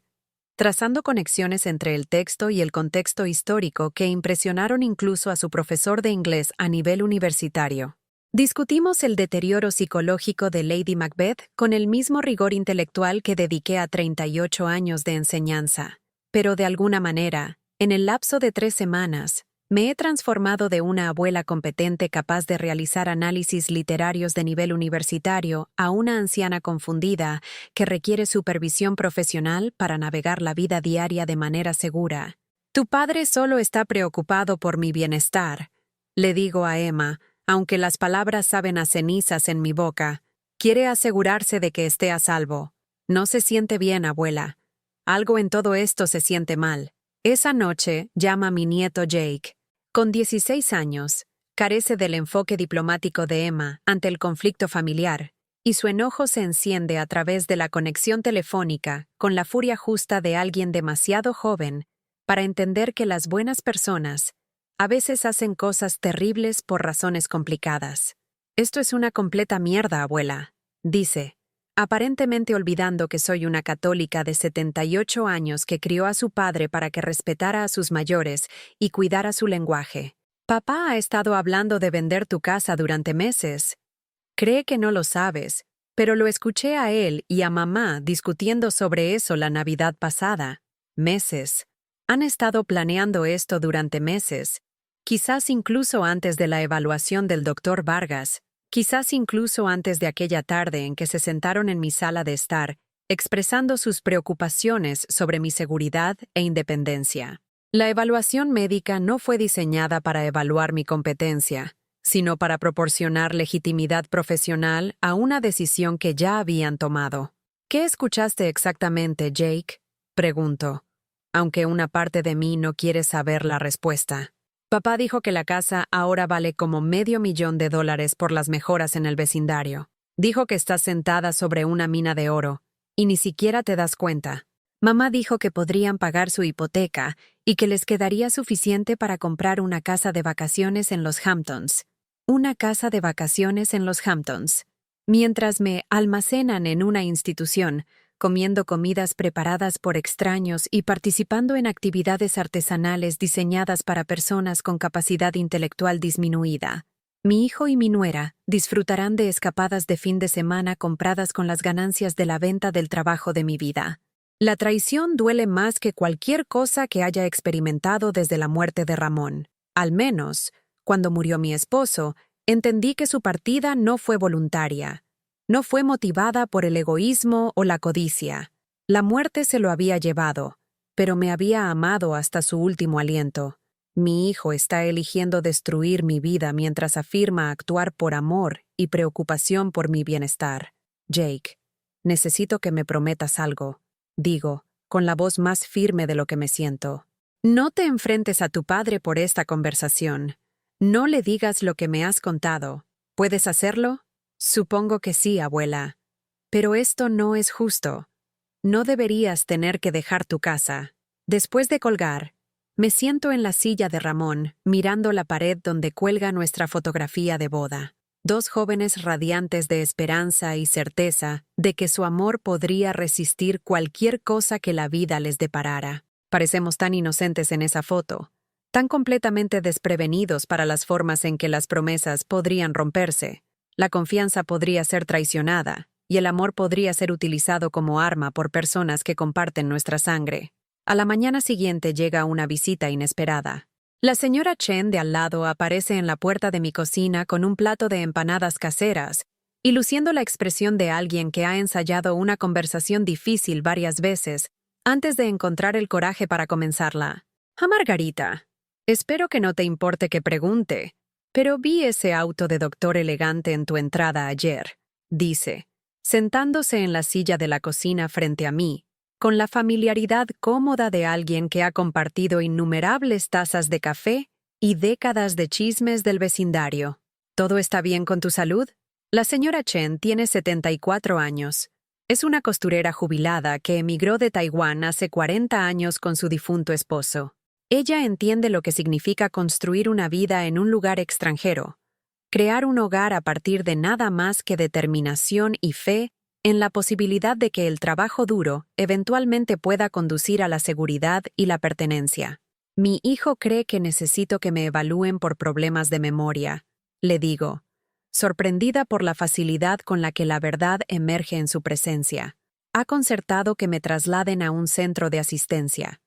trazando conexiones entre el texto y el contexto histórico que impresionaron incluso a su profesor de inglés a nivel universitario. Discutimos el deterioro psicológico de Lady Macbeth con el mismo rigor intelectual que dediqué a 38 años de enseñanza. Pero de alguna manera, en el lapso de 3 semanas, me he transformado de una abuela competente capaz de realizar análisis literarios de nivel universitario a una anciana confundida que requiere supervisión profesional para navegar la vida diaria de manera segura. Tu padre solo está preocupado por mi bienestar, le digo a Emma, aunque las palabras saben a cenizas en mi boca. Quiere asegurarse de que esté a salvo. No se siente bien, abuela. Algo en todo esto se siente mal. Esa noche llama a mi nieto Jake. Con 16 años, carece del enfoque diplomático de Emma ante el conflicto familiar y su enojo se enciende a través de la conexión telefónica con la furia justa de alguien demasiado joven para entender que las buenas personas a veces hacen cosas terribles por razones complicadas. Esto es una completa mierda, abuela, dice, aparentemente olvidando que soy una católica de 78 años que crió a su padre para que respetara a sus mayores y cuidara su lenguaje. Papá ha estado hablando de vender tu casa durante meses. Cree que no lo sabes, pero lo escuché a él y a mamá discutiendo sobre eso la Navidad pasada. Meses. Han estado planeando esto durante meses. Quizás incluso antes de la evaluación del doctor Vargas. Quizás incluso antes de aquella tarde en que se sentaron en mi sala de estar, expresando sus preocupaciones sobre mi seguridad e independencia. La evaluación médica no fue diseñada para evaluar mi competencia, sino para proporcionar legitimidad profesional a una decisión que ya habían tomado. ¿Qué escuchaste exactamente, Jake?, preguntó, aunque una parte de mí no quiere saber la respuesta. Papá dijo que la casa ahora vale como $500,000 por las mejoras en el vecindario. Dijo que estás sentada sobre una mina de oro, y ni siquiera te das cuenta. Mamá dijo que podrían pagar su hipoteca y que les quedaría suficiente para comprar una casa de vacaciones en los Hamptons. Una casa de vacaciones en los Hamptons. Mientras me almacenan en una institución, comiendo comidas preparadas por extraños y participando en actividades artesanales diseñadas para personas con capacidad intelectual disminuida. Mi hijo y mi nuera disfrutarán de escapadas de fin de semana compradas con las ganancias de la venta del trabajo de mi vida. La traición duele más que cualquier cosa que haya experimentado desde la muerte de Ramón. Al menos, cuando murió mi esposo, entendí que su partida no fue voluntaria. No fue motivada por el egoísmo o la codicia. La muerte se lo había llevado, pero me había amado hasta su último aliento. Mi hijo está eligiendo destruir mi vida mientras afirma actuar por amor y preocupación por mi bienestar. Jake, necesito que me prometas algo, digo, con la voz más firme de lo que me siento. No te enfrentes a tu padre por esta conversación. No le digas lo que me has contado. ¿Puedes hacerlo? Supongo que sí, abuela. Pero esto no es justo. No deberías tener que dejar tu casa. Después de colgar, me siento en la silla de Ramón, mirando la pared donde cuelga nuestra fotografía de boda. Dos jóvenes radiantes de esperanza y certeza de que su amor podría resistir cualquier cosa que la vida les deparara. Parecemos tan inocentes en esa foto, tan completamente desprevenidos para las formas en que las promesas podrían romperse. La confianza podría ser traicionada, y el amor podría ser utilizado como arma por personas que comparten nuestra sangre. A la mañana siguiente llega una visita inesperada. La señora Chen de al lado aparece en la puerta de mi cocina con un plato de empanadas caseras y luciendo la expresión de alguien que ha ensayado una conversación difícil varias veces antes de encontrar el coraje para comenzarla. Margarita, espero que no te importe que pregunte, pero vi ese auto de doctor elegante en tu entrada ayer, dice, sentándose en la silla de la cocina frente a mí, con la familiaridad cómoda de alguien que ha compartido innumerables tazas de café y décadas de chismes del vecindario. ¿Todo está bien con tu salud? La señora Chen tiene 74 años. Es una costurera jubilada que emigró de Taiwán hace 40 años con su difunto esposo. Ella entiende lo que significa construir una vida en un lugar extranjero, crear un hogar a partir de nada más que determinación y fe en la posibilidad de que el trabajo duro eventualmente pueda conducir a la seguridad y la pertenencia. Mi hijo cree que necesito que me evalúen por problemas de memoria, le digo, sorprendida por la facilidad con la que la verdad emerge en su presencia. Ha concertado que me trasladen a un centro de asistencia.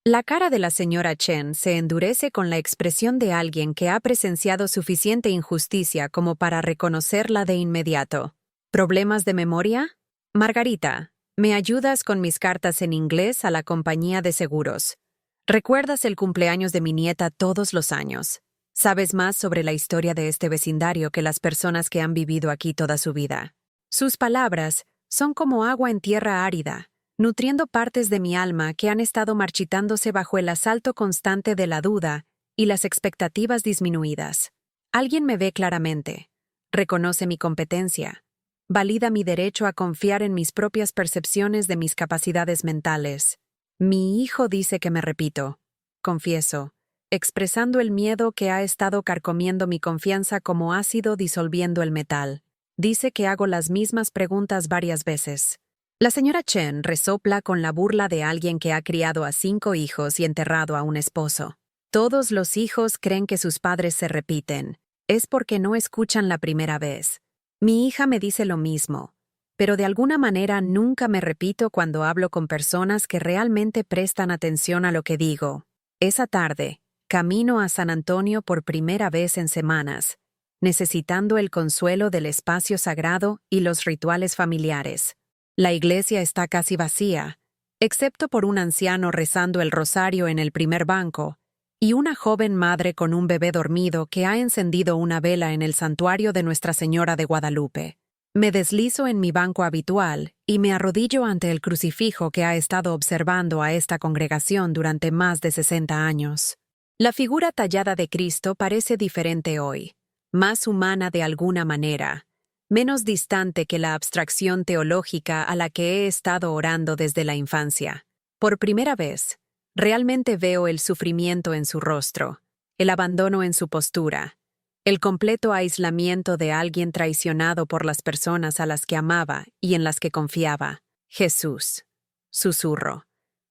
La cara de la señora Chen se endurece con la expresión de alguien que ha presenciado suficiente injusticia como para reconocerla de inmediato. ¿Problemas de memoria? Margarita, ¿me ayudas con mis cartas en inglés a la compañía de seguros? ¿Recuerdas el cumpleaños de mi nieta todos los años? ¿Sabes más sobre la historia de este vecindario que las personas que han vivido aquí toda su vida? Sus palabras son como agua en tierra árida, nutriendo partes de mi alma que han estado marchitándose bajo el asalto constante de la duda y las expectativas disminuidas. Alguien me ve claramente, reconoce mi competencia, Valida mi derecho a confiar en mis propias percepciones de mis capacidades mentales. Mi hijo dice que me repito. Confieso, expresando el miedo que ha estado carcomiendo mi confianza como ácido disolviendo el metal. Dice que hago las mismas preguntas varias veces. La señora Chen resopla con la burla de alguien que ha criado a 5 hijos y enterrado a un esposo. Todos los hijos creen que sus padres se repiten. Es porque no escuchan la primera vez. Mi hija me dice lo mismo, pero de alguna manera nunca me repito cuando hablo con personas que realmente prestan atención a lo que digo. Esa tarde, camino a San Antonio por primera vez en semanas, necesitando el consuelo del espacio sagrado y los rituales familiares. La iglesia está casi vacía, excepto por un anciano rezando el rosario en el primer banco y una joven madre con un bebé dormido que ha encendido una vela en el santuario de Nuestra Señora de Guadalupe. Me deslizo en mi banco habitual y me arrodillo ante el crucifijo que ha estado observando a esta congregación durante más de 60 años. La figura tallada de Cristo parece diferente hoy, más humana de alguna manera, menos distante que la abstracción teológica a la que he estado orando desde la infancia. Por primera vez, realmente veo el sufrimiento en su rostro, el abandono en su postura, el completo aislamiento de alguien traicionado por las personas a las que amaba y en las que confiaba. Jesús. Susurro.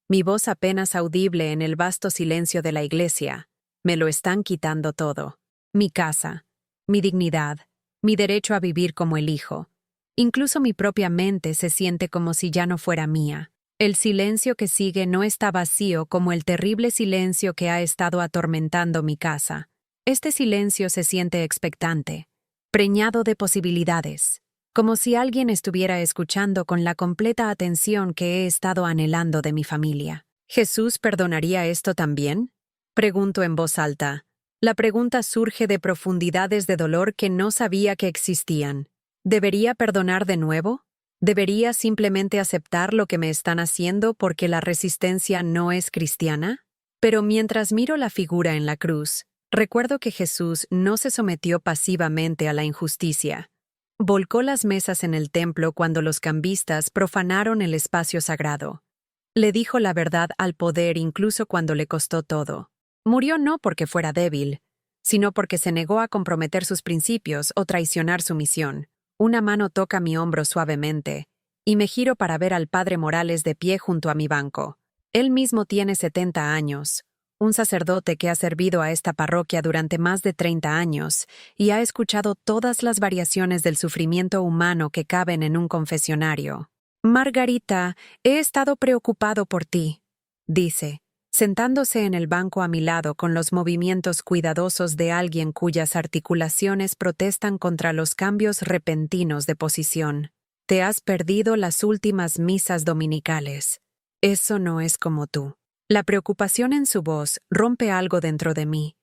Mi voz apenas audible en el vasto silencio de la iglesia. Me lo están quitando todo. Mi casa, mi dignidad, mi derecho a vivir como elijo. Incluso mi propia mente se siente como si ya no fuera mía. El silencio que sigue no está vacío como el terrible silencio que ha estado atormentando mi casa. Este silencio se siente expectante, preñado de posibilidades, como si alguien estuviera escuchando con la completa atención que he estado anhelando de mi familia. ¿Jesús perdonaría esto también? Pregunto en voz alta. La pregunta surge de profundidades de dolor que no sabía que existían. ¿Debería perdonar de nuevo? ¿Debería simplemente aceptar lo que me están haciendo porque la resistencia no es cristiana? Pero mientras miro la figura en la cruz, recuerdo que Jesús no se sometió pasivamente a la injusticia. Volcó las mesas en el templo cuando los cambistas profanaron el espacio sagrado. Le dijo la verdad al poder incluso cuando le costó todo. Murió no porque fuera débil, sino porque se negó a comprometer sus principios o traicionar su misión. Una mano toca mi hombro suavemente, y me giro para ver al padre Morales de pie junto a mi banco. Él mismo tiene 70 años, un sacerdote que ha servido a esta parroquia durante más de 30 años y ha escuchado todas las variaciones del sufrimiento humano que caben en un confesionario. Margarita, he estado preocupado por ti, dice, sentándose en el banco a mi lado con los movimientos cuidadosos de alguien cuyas articulaciones protestan contra los cambios repentinos de posición. Te has perdido las últimas misas dominicales. Eso no es como tú. La preocupación en su voz rompe algo dentro de mí,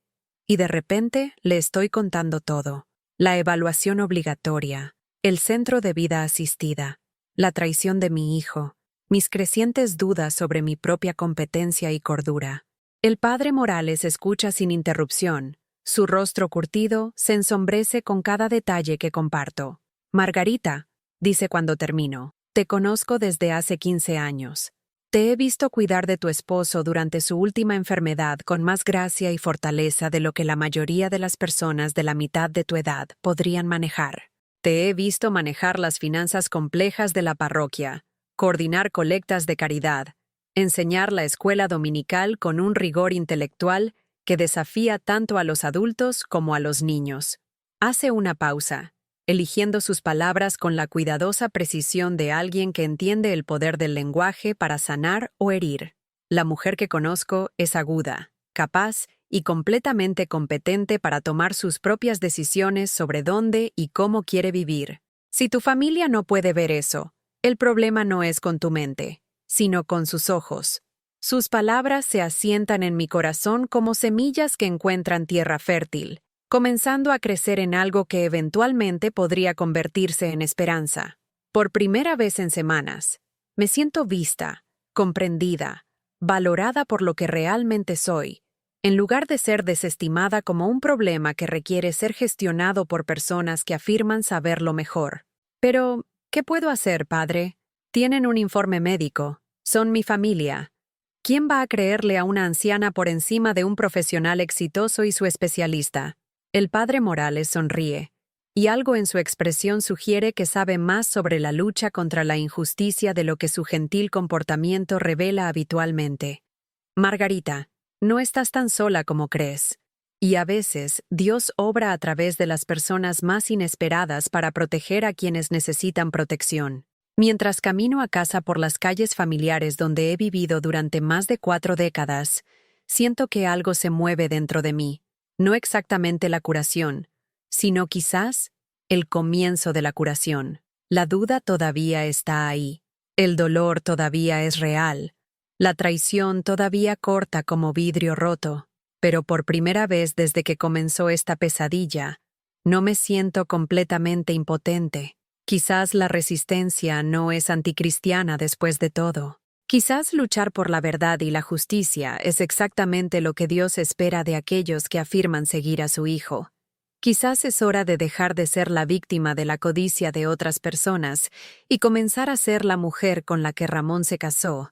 y de repente le estoy contando todo. La evaluación obligatoria, el centro de vida asistida, la traición de mi hijo, mis crecientes dudas sobre mi propia competencia y cordura. El padre Morales escucha sin interrupción. Su rostro curtido se ensombrece con cada detalle que comparto. Margarita, dice cuando termino, te conozco desde hace 15 años. Te he visto cuidar de tu esposo durante su última enfermedad con más gracia y fortaleza de lo que la mayoría de las personas de la mitad de tu edad podrían manejar. Te he visto manejar las finanzas complejas de la parroquia, coordinar colectas de caridad, enseñar la escuela dominical con un rigor intelectual que desafía tanto a los adultos como a los niños. Hace una pausa, eligiendo sus palabras con la cuidadosa precisión de alguien que entiende el poder del lenguaje para sanar o herir. La mujer que conozco es aguda, capaz y completamente competente para tomar sus propias decisiones sobre dónde y cómo quiere vivir. Si tu familia no puede ver eso, el problema no es con tu mente, sino con sus ojos. Sus palabras se asientan en mi corazón como semillas que encuentran tierra fértil, comenzando a crecer en algo que eventualmente podría convertirse en esperanza. Por primera vez en semanas, me siento vista, comprendida, valorada por lo que realmente soy, en lugar de ser desestimada como un problema que requiere ser gestionado por personas que afirman saberlo mejor. Pero, ¿qué puedo hacer, padre? Tienen un informe médico. Son mi familia. ¿Quién va a creerle a una anciana por encima de un profesional exitoso y su especialista? El padre Morales sonríe, y algo en su expresión sugiere que sabe más sobre la lucha contra la injusticia de lo que su gentil comportamiento revela habitualmente. Margarita, no estás tan sola como crees. Y a veces, Dios obra a través de las personas más inesperadas para proteger a quienes necesitan protección. Mientras camino a casa por las calles familiares donde he vivido durante más de 4 décadas, siento que algo se mueve dentro de mí. No exactamente la curación, sino quizás el comienzo de la curación. La duda todavía está ahí. El dolor todavía es real. La traición todavía corta como vidrio roto. Pero por primera vez desde que comenzó esta pesadilla, no me siento completamente impotente. Quizás la resistencia no es anticristiana después de todo. Quizás luchar por la verdad y la justicia es exactamente lo que Dios espera de aquellos que afirman seguir a su Hijo. Quizás es hora de dejar de ser la víctima de la codicia de otras personas y comenzar a ser la mujer con la que Ramón se casó,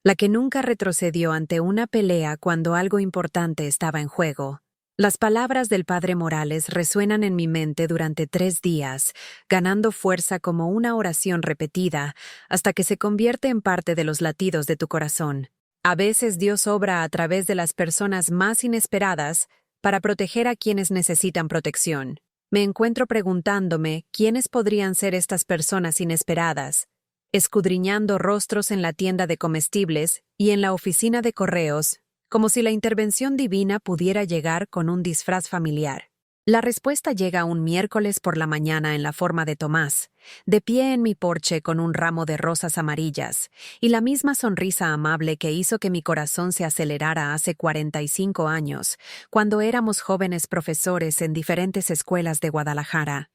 la que nunca retrocedió ante una pelea cuando algo importante estaba en juego. Las palabras del padre Morales resuenan en mi mente durante 3 días, ganando fuerza como una oración repetida, hasta que se convierte en parte de los latidos de tu corazón. A veces Dios obra a través de las personas más inesperadas para proteger a quienes necesitan protección. Me encuentro preguntándome quiénes podrían ser estas personas inesperadas, escudriñando rostros en la tienda de comestibles y en la oficina de correos, como si la intervención divina pudiera llegar con un disfraz familiar. La respuesta llega un miércoles por la mañana en la forma de Tomás, de pie en mi porche con un ramo de rosas amarillas, y la misma sonrisa amable que hizo que mi corazón se acelerara hace 45 años, cuando éramos jóvenes profesores en diferentes escuelas de Guadalajara.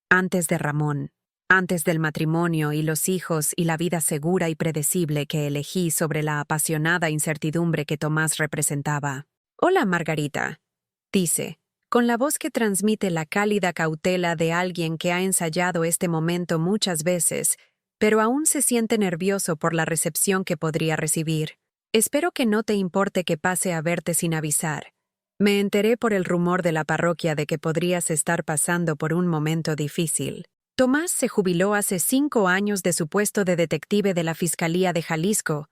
Antes de Ramón. Antes del matrimonio y los hijos y la vida segura y predecible que elegí sobre la apasionada incertidumbre que Tomás representaba. «Hola, Margarita», dice, con la voz que transmite la cálida cautela de alguien que ha ensayado este momento muchas veces, pero aún se siente nervioso por la recepción que podría recibir. «Espero que no te importe que pase a verte sin avisar. Me enteré por el rumor de la parroquia de que podrías estar pasando por un momento difícil». Tomás se jubiló hace 5 años de su puesto de detective de la Fiscalía de Jalisco,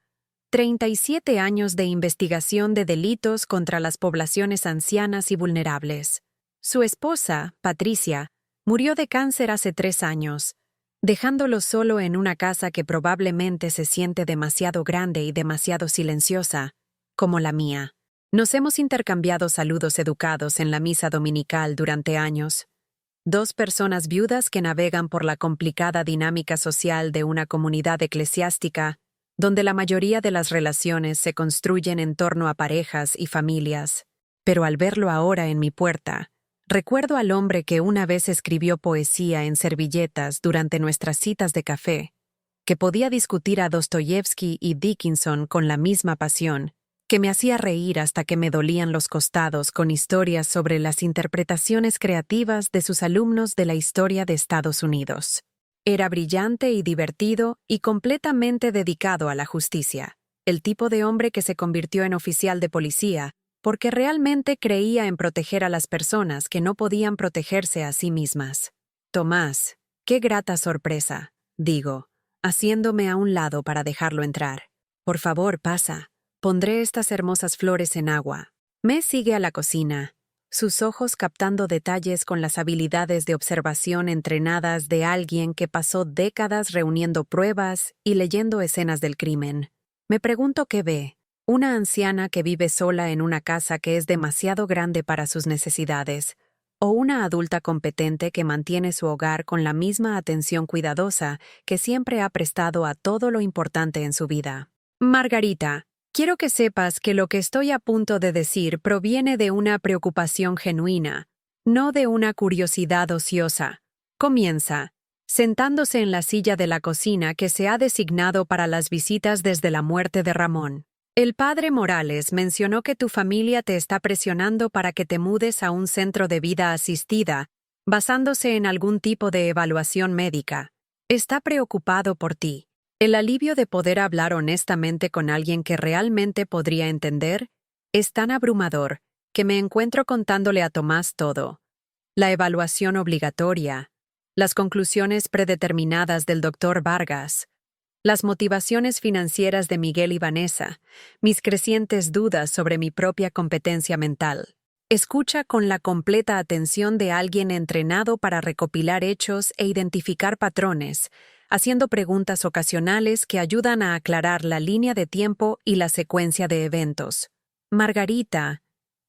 37 años de investigación de delitos contra las poblaciones ancianas y vulnerables. Su esposa, Patricia, murió de cáncer hace 3 años, dejándolo solo en una casa que probablemente se siente demasiado grande y demasiado silenciosa, como la mía. Nos hemos intercambiado saludos educados en la misa dominical durante años. 2 personas viudas que navegan por la complicada dinámica social de una comunidad eclesiástica, donde la mayoría de las relaciones se construyen en torno a parejas y familias. Pero al verlo ahora en mi puerta, recuerdo al hombre que una vez escribió poesía en servilletas durante nuestras citas de café, que podía discutir a Dostoyevsky y Dickinson con la misma pasión, que me hacía reír hasta que me dolían los costados con historias sobre las interpretaciones creativas de sus alumnos de la historia de Estados Unidos. Era brillante y divertido y completamente dedicado a la justicia, el tipo de hombre que se convirtió en oficial de policía porque realmente creía en proteger a las personas que no podían protegerse a sí mismas. Tomás, qué grata sorpresa, digo, haciéndome a un lado para dejarlo entrar. Por favor, pasa. Pondré estas hermosas flores en agua. Me sigue a la cocina, sus ojos captando detalles con las habilidades de observación entrenadas de alguien que pasó décadas reuniendo pruebas y leyendo escenas del crimen. Me pregunto qué ve. Una anciana que vive sola en una casa que es demasiado grande para sus necesidades, o una adulta competente que mantiene su hogar con la misma atención cuidadosa que siempre ha prestado a todo lo importante en su vida. Margarita, quiero que sepas que lo que estoy a punto de decir proviene de una preocupación genuina, no de una curiosidad ociosa. Comienza, sentándose en la silla de la cocina que se ha designado para las visitas desde la muerte de Ramón. El padre Morales mencionó que tu familia te está presionando para que te mudes a un centro de vida asistida, basándose en algún tipo de evaluación médica. Está preocupado por ti. El alivio de poder hablar honestamente con alguien que realmente podría entender es tan abrumador que me encuentro contándole a Tomás todo. La evaluación obligatoria, las conclusiones predeterminadas del doctor Vargas, las motivaciones financieras de Miguel y Vanessa, mis crecientes dudas sobre mi propia competencia mental. Escucha con la completa atención de alguien entrenado para recopilar hechos e identificar patrones, haciendo preguntas ocasionales que ayudan a aclarar la línea de tiempo y la secuencia de eventos. Margarita,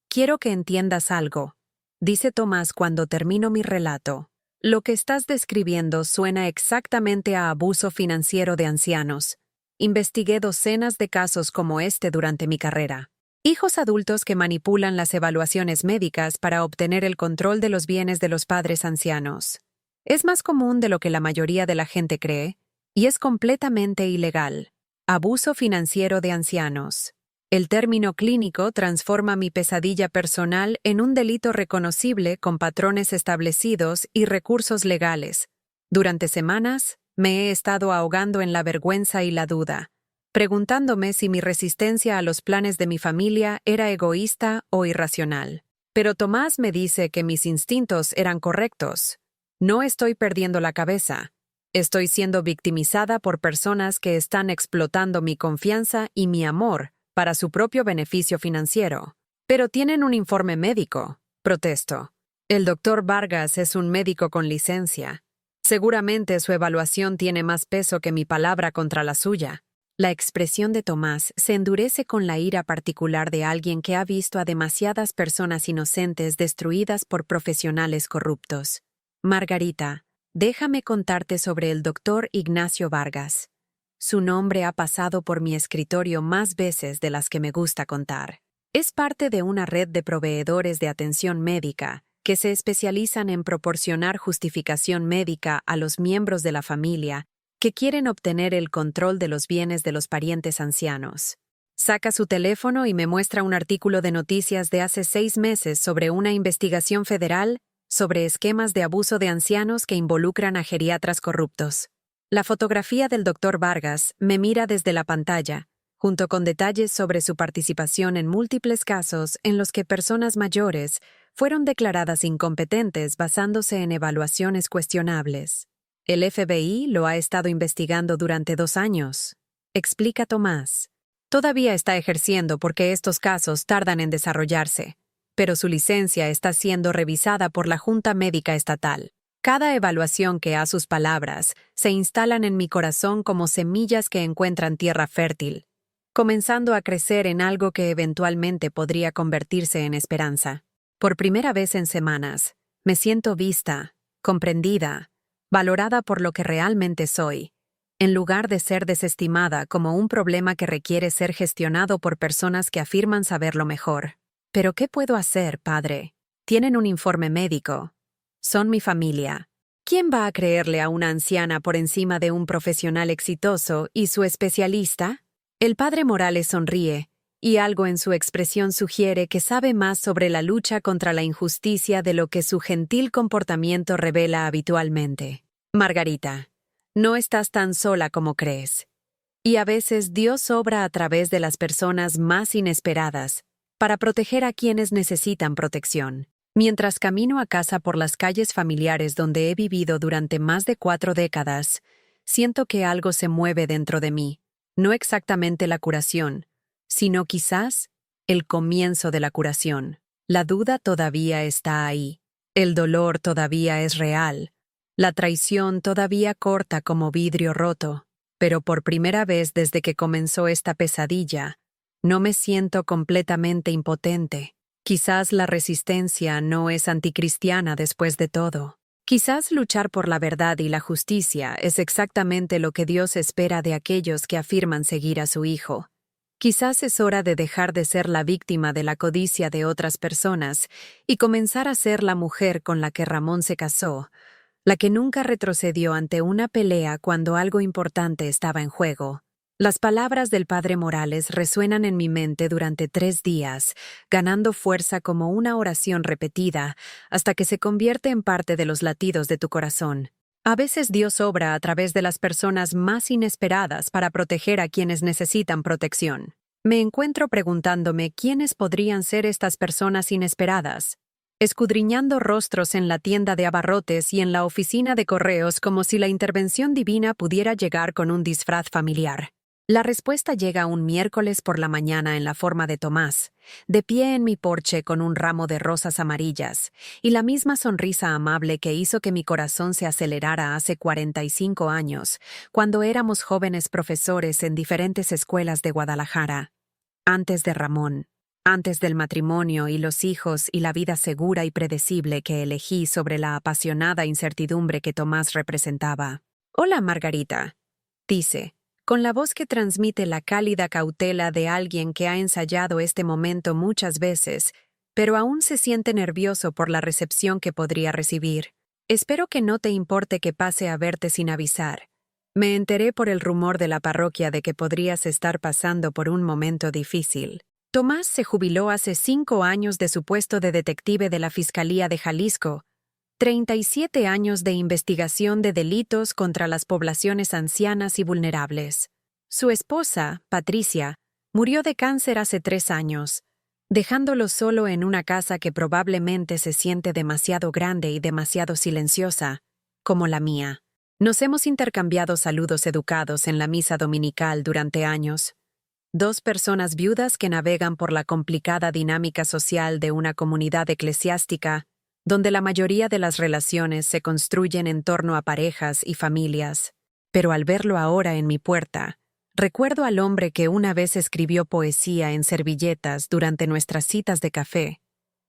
quiero que entiendas algo, dice Tomás cuando termino mi relato. Lo que estás describiendo suena exactamente a abuso financiero de ancianos. Investigué docenas de casos como este durante mi carrera. Hijos adultos que manipulan las evaluaciones médicas para obtener el control de los bienes de los padres ancianos. Es más común de lo que la mayoría de la gente cree, y es completamente ilegal. Abuso financiero de ancianos. El término clínico transforma mi pesadilla personal en un delito reconocible con patrones establecidos y recursos legales. Durante semanas, me he estado ahogando en la vergüenza y la duda, preguntándome si mi resistencia a los planes de mi familia era egoísta o irracional. Pero Tomás me dice que mis instintos eran correctos. No estoy perdiendo la cabeza. Estoy siendo victimizada por personas que están explotando mi confianza y mi amor para su propio beneficio financiero. Pero tienen un informe médico, protesto. El doctor Vargas es un médico con licencia. Seguramente su evaluación tiene más peso que mi palabra contra la suya. La expresión de Tomás se endurece con la ira particular de alguien que ha visto a demasiadas personas inocentes destruidas por profesionales corruptos. Margarita, déjame contarte sobre el doctor Ignacio Vargas. Su nombre ha pasado por mi escritorio más veces de las que me gusta contar. Es parte de una red de proveedores de atención médica que se especializan en proporcionar justificación médica a los miembros de la familia que quieren obtener el control de los bienes de los parientes ancianos. Saca su teléfono y me muestra un artículo de noticias de hace 6 meses sobre una investigación federal sobre esquemas de abuso de ancianos que involucran a geriatras corruptos. La fotografía del doctor Vargas me mira desde la pantalla, junto con detalles sobre su participación en múltiples casos en los que personas mayores fueron declaradas incompetentes basándose en evaluaciones cuestionables. El FBI lo ha estado investigando durante 2 años, explica Tomás. Todavía está ejerciendo porque estos casos tardan en desarrollarse, pero su licencia está siendo revisada por la Junta Médica Estatal. Cada evaluación que a sus palabras se instalan en mi corazón como semillas que encuentran tierra fértil, comenzando a crecer en algo que eventualmente podría convertirse en esperanza. Por primera vez en semanas, me siento vista, comprendida, valorada por lo que realmente soy, en lugar de ser desestimada como un problema que requiere ser gestionado por personas que afirman saberlo mejor. ¿Pero qué puedo hacer, padre? Tienen un informe médico. Son mi familia. ¿Quién va a creerle a una anciana por encima de un profesional exitoso y su especialista? El padre Morales sonríe, y algo en su expresión sugiere que sabe más sobre la lucha contra la injusticia de lo que su gentil comportamiento revela habitualmente. Margarita, no estás tan sola como crees. Y a veces Dios obra a través de las personas más inesperadas para proteger a quienes necesitan protección. Mientras camino a casa por las calles familiares donde he vivido durante más de 4 décadas, siento que algo se mueve dentro de mí. No exactamente la curación, sino quizás el comienzo de la curación. La duda todavía está ahí. El dolor todavía es real. La traición todavía corta como vidrio roto. Pero por primera vez desde que comenzó esta pesadilla, no me siento completamente impotente. Quizás la resistencia no es anticristiana después de todo. Quizás luchar por la verdad y la justicia es exactamente lo que Dios espera de aquellos que afirman seguir a su Hijo. Quizás es hora de dejar de ser la víctima de la codicia de otras personas y comenzar a ser la mujer con la que Ramón se casó, la que nunca retrocedió ante una pelea cuando algo importante estaba en juego. Las palabras del padre Morales resuenan en mi mente durante 3 días, ganando fuerza como una oración repetida, hasta que se convierte en parte de los latidos de tu corazón. A veces Dios obra a través de las personas más inesperadas para proteger a quienes necesitan protección. Me encuentro preguntándome quiénes podrían ser estas personas inesperadas, escudriñando rostros en la tienda de abarrotes y en la oficina de correos como si la intervención divina pudiera llegar con un disfraz familiar. La respuesta llega un miércoles por la mañana en la forma de Tomás, de pie en mi porche con un ramo de rosas amarillas y la misma sonrisa amable que hizo que mi corazón se acelerara hace 45 años, cuando éramos jóvenes profesores en diferentes escuelas de Guadalajara. Antes de Ramón, antes del matrimonio y los hijos y la vida segura y predecible que elegí sobre la apasionada incertidumbre que Tomás representaba. «Hola, Margarita», dice, con la voz que transmite la cálida cautela de alguien que ha ensayado este momento muchas veces, pero aún se siente nervioso por la recepción que podría recibir. «Espero que no te importe que pase a verte sin avisar. Me enteré por el rumor de la parroquia de que podrías estar pasando por un momento difícil». Tomás se jubiló hace 5 años de su puesto de detective de la Fiscalía de Jalisco, 37 años de investigación de delitos contra las poblaciones ancianas y vulnerables. Su esposa, Patricia, murió de cáncer hace 3 años, dejándolo solo en una casa que probablemente se siente demasiado grande y demasiado silenciosa, como la mía. Nos hemos intercambiado saludos educados en la misa dominical durante años. 2 personas viudas que navegan por la complicada dinámica social de una comunidad eclesiástica, donde la mayoría de las relaciones se construyen en torno a parejas y familias. Pero al verlo ahora en mi puerta, recuerdo al hombre que una vez escribió poesía en servilletas durante nuestras citas de café,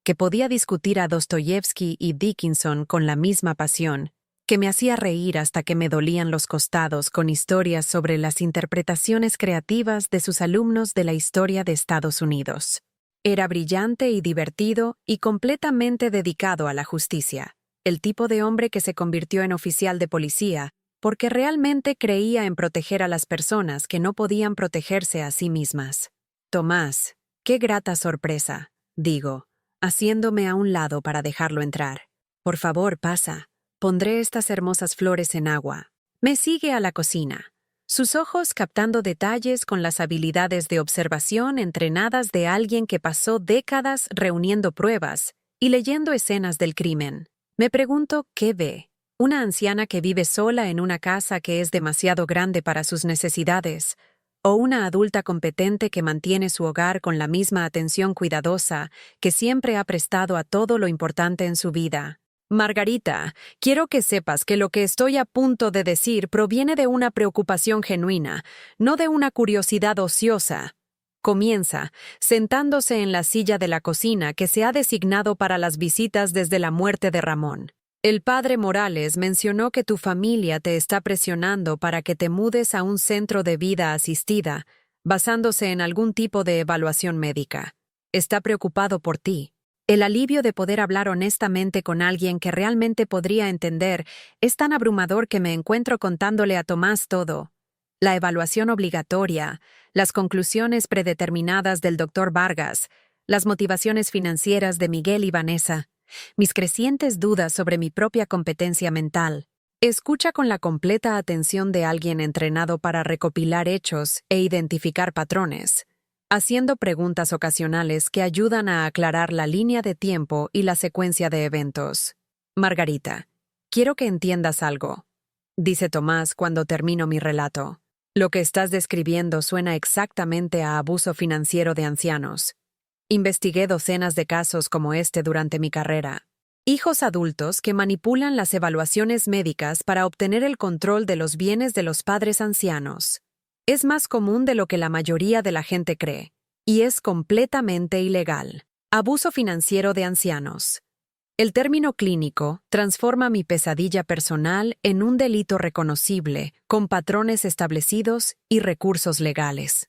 que podía discutir a Dostoyevsky y Dickinson con la misma pasión, que me hacía reír hasta que me dolían los costados con historias sobre las interpretaciones creativas de sus alumnos de la historia de Estados Unidos. Era brillante y divertido y completamente dedicado a la justicia, el tipo de hombre que se convirtió en oficial de policía porque realmente creía en proteger a las personas que no podían protegerse a sí mismas. «Tomás, qué grata sorpresa», digo, haciéndome a un lado para dejarlo entrar. «Por favor, pasa. Pondré estas hermosas flores en agua». Me sigue a la cocina, sus ojos captando detalles con las habilidades de observación entrenadas de alguien que pasó décadas reuniendo pruebas y leyendo escenas del crimen. Me pregunto qué ve. Una anciana que vive sola en una casa que es demasiado grande para sus necesidades, o una adulta competente que mantiene su hogar con la misma atención cuidadosa que siempre ha prestado a todo lo importante en su vida. «Margarita, quiero que sepas que lo que estoy a punto de decir proviene de una preocupación genuina, no de una curiosidad ociosa». Comienza, sentándose en la silla de la cocina que se ha designado para las visitas desde la muerte de Ramón. «El padre Morales mencionó que tu familia te está presionando para que te mudes a un centro de vida asistida, basándose en algún tipo de evaluación médica. Está preocupado por ti. El alivio de poder hablar honestamente con alguien que realmente podría entender es tan abrumador que me encuentro contándole a Tomás todo. La evaluación obligatoria, las conclusiones predeterminadas del Dr. Vargas, las motivaciones financieras de Miguel y Vanessa, mis crecientes dudas sobre mi propia competencia mental. Escucha con la completa atención de alguien entrenado para recopilar hechos e identificar patrones, haciendo preguntas ocasionales que ayudan a aclarar la línea de tiempo y la secuencia de eventos. «Margarita, quiero que entiendas algo», dice Tomás cuando termino mi relato. «Lo que estás describiendo suena exactamente a abuso financiero de ancianos. Investigué docenas de casos como este durante mi carrera. Hijos adultos que manipulan las evaluaciones médicas para obtener el control de los bienes de los padres ancianos. Es más común de lo que la mayoría de la gente cree, y es completamente ilegal. Abuso financiero de ancianos. El término clínico transforma mi pesadilla personal en un delito reconocible, con patrones establecidos y recursos legales.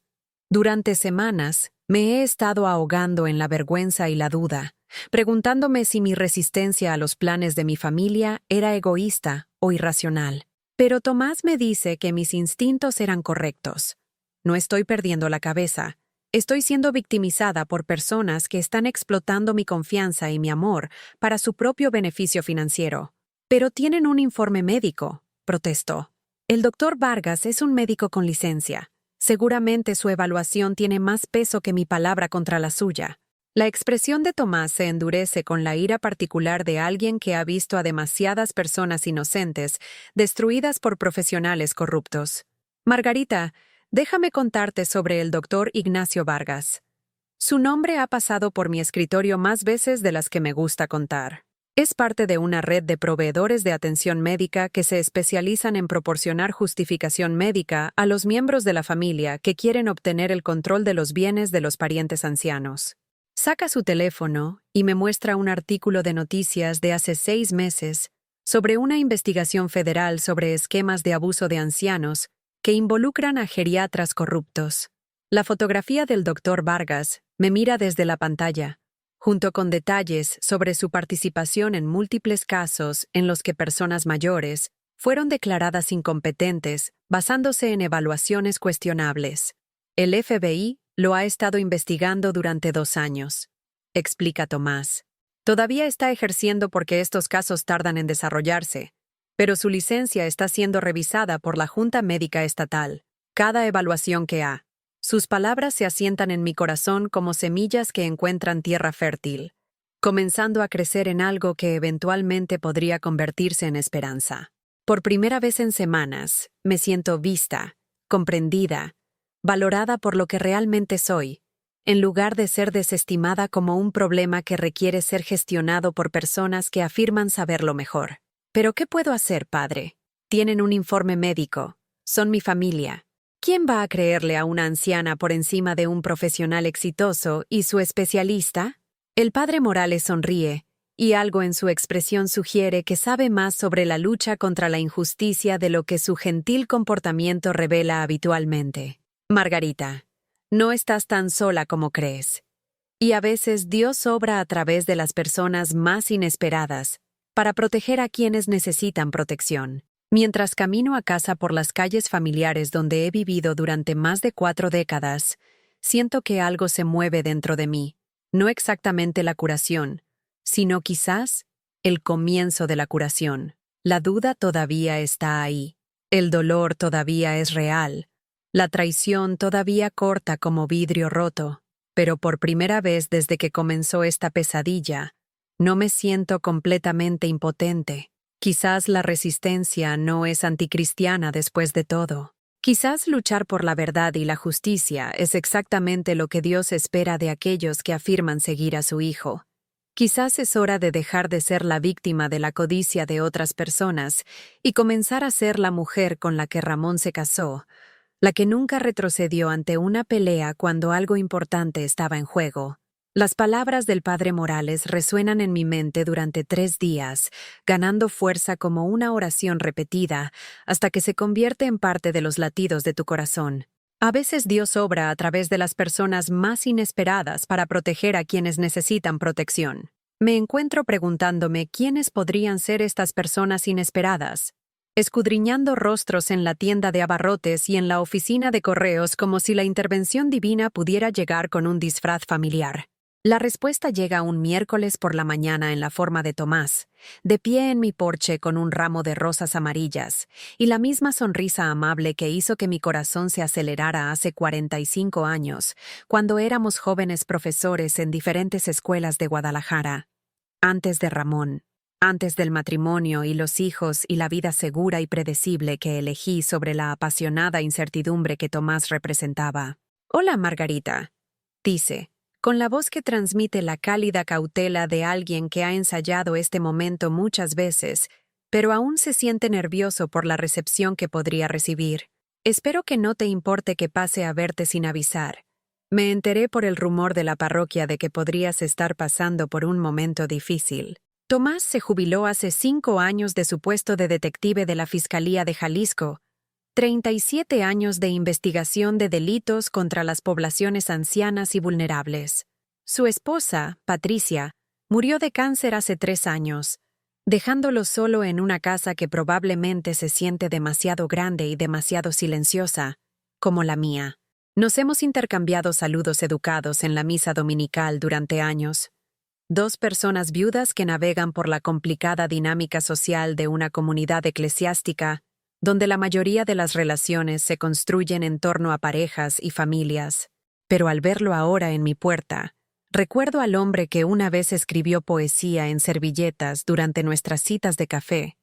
Durante semanas, me he estado ahogando en la vergüenza y la duda, preguntándome si mi resistencia a los planes de mi familia era egoísta o irracional. Pero Tomás me dice que mis instintos eran correctos. No estoy perdiendo la cabeza. Estoy siendo victimizada por personas que están explotando mi confianza y mi amor para su propio beneficio financiero. Pero tienen un informe médico, protestó. El doctor Vargas es un médico con licencia. Seguramente su evaluación tiene más peso que mi palabra contra la suya. La expresión de Tomás se endurece con la ira particular de alguien que ha visto a demasiadas personas inocentes destruidas por profesionales corruptos. Margarita, déjame contarte sobre el doctor Ignacio Vargas. Su nombre ha pasado por mi escritorio más veces de las que me gusta contar. Es parte de una red de proveedores de atención médica que se especializan en proporcionar justificación médica a los miembros de la familia que quieren obtener el control de los bienes de los parientes ancianos. Saca su teléfono y me muestra un artículo de noticias de hace 6 meses sobre una investigación federal sobre esquemas de abuso de ancianos que involucran a geriatras corruptos. La fotografía del doctor Vargas me mira desde la pantalla, junto con detalles sobre su participación en múltiples casos en los que personas mayores fueron declaradas incompetentes basándose en evaluaciones cuestionables. El FBI lo ha estado investigando durante 2 años, explica Tomás. Todavía está ejerciendo porque estos casos tardan en desarrollarse, pero su licencia está siendo revisada por la Junta Médica Estatal. Cada evaluación que ha. Sus palabras se asientan en mi corazón como semillas que encuentran tierra fértil, comenzando a crecer en algo que eventualmente podría convertirse en esperanza. Por primera vez en semanas, me siento vista, comprendida, valorada por lo que realmente soy, en lugar de ser desestimada como un problema que requiere ser gestionado por personas que afirman saberlo mejor. ¿Pero qué puedo hacer, padre? Tienen un informe médico, son mi familia. ¿Quién va a creerle a una anciana por encima de un profesional exitoso y su especialista? El padre Morales sonríe, y algo en su expresión sugiere que sabe más sobre la lucha contra la injusticia de lo que su gentil comportamiento revela habitualmente. Margarita, no estás tan sola como crees. Y a veces Dios obra a través de las personas más inesperadas para proteger a quienes necesitan protección. Mientras camino a casa por las calles familiares donde he vivido durante más de 4 décadas, siento que algo se mueve dentro de mí, no exactamente la curación, sino quizás el comienzo de la curación. La duda todavía está ahí, el dolor todavía es real, la traición todavía corta como vidrio roto, pero por primera vez desde que comenzó esta pesadilla, no me siento completamente impotente. Quizás la resistencia no es anticristiana después de todo. Quizás luchar por la verdad y la justicia es exactamente lo que Dios espera de aquellos que afirman seguir a su Hijo. Quizás es hora de dejar de ser la víctima de la codicia de otras personas y comenzar a ser la mujer con la que Ramón se casó, la que nunca retrocedió ante una pelea cuando algo importante estaba en juego. Las palabras del padre Morales resuenan en mi mente durante 3 días, ganando fuerza como una oración repetida, hasta que se convierte en parte de los latidos de tu corazón. A veces Dios obra a través de las personas más inesperadas para proteger a quienes necesitan protección. Me encuentro preguntándome quiénes podrían ser estas personas inesperadas, escudriñando rostros en la tienda de abarrotes y en la oficina de correos como si la intervención divina pudiera llegar con un disfraz familiar. La respuesta llega un miércoles por la mañana en la forma de Tomás, de pie en mi porche con un ramo de rosas amarillas, y la misma sonrisa amable que hizo que mi corazón se acelerara hace 45 años, cuando éramos jóvenes profesores en diferentes escuelas de Guadalajara. Antes de Ramón, antes del matrimonio y los hijos y la vida segura y predecible que elegí sobre la apasionada incertidumbre que Tomás representaba. «Hola, Margarita», dice, con la voz que transmite la cálida cautela de alguien que ha ensayado este momento muchas veces, pero aún se siente nervioso por la recepción que podría recibir. «Espero que no te importe que pase a verte sin avisar. Me enteré por el rumor de la parroquia de que podrías estar pasando por un momento difícil». Tomás se jubiló hace 5 años de su puesto de detective de la Fiscalía de Jalisco, 37 años de investigación de delitos contra las poblaciones ancianas y vulnerables. Su esposa, Patricia, murió de cáncer hace 3 años, dejándolo solo en una casa que probablemente se siente demasiado grande y demasiado silenciosa, como la mía. Nos hemos intercambiado saludos educados en la misa dominical durante años. Dos personas viudas que navegan por la complicada dinámica social de una comunidad eclesiástica, donde la mayoría de las relaciones se construyen en torno a parejas y familias. Pero al verlo ahora en mi puerta, recuerdo al hombre que una vez escribió poesía en servilletas durante nuestras citas de café,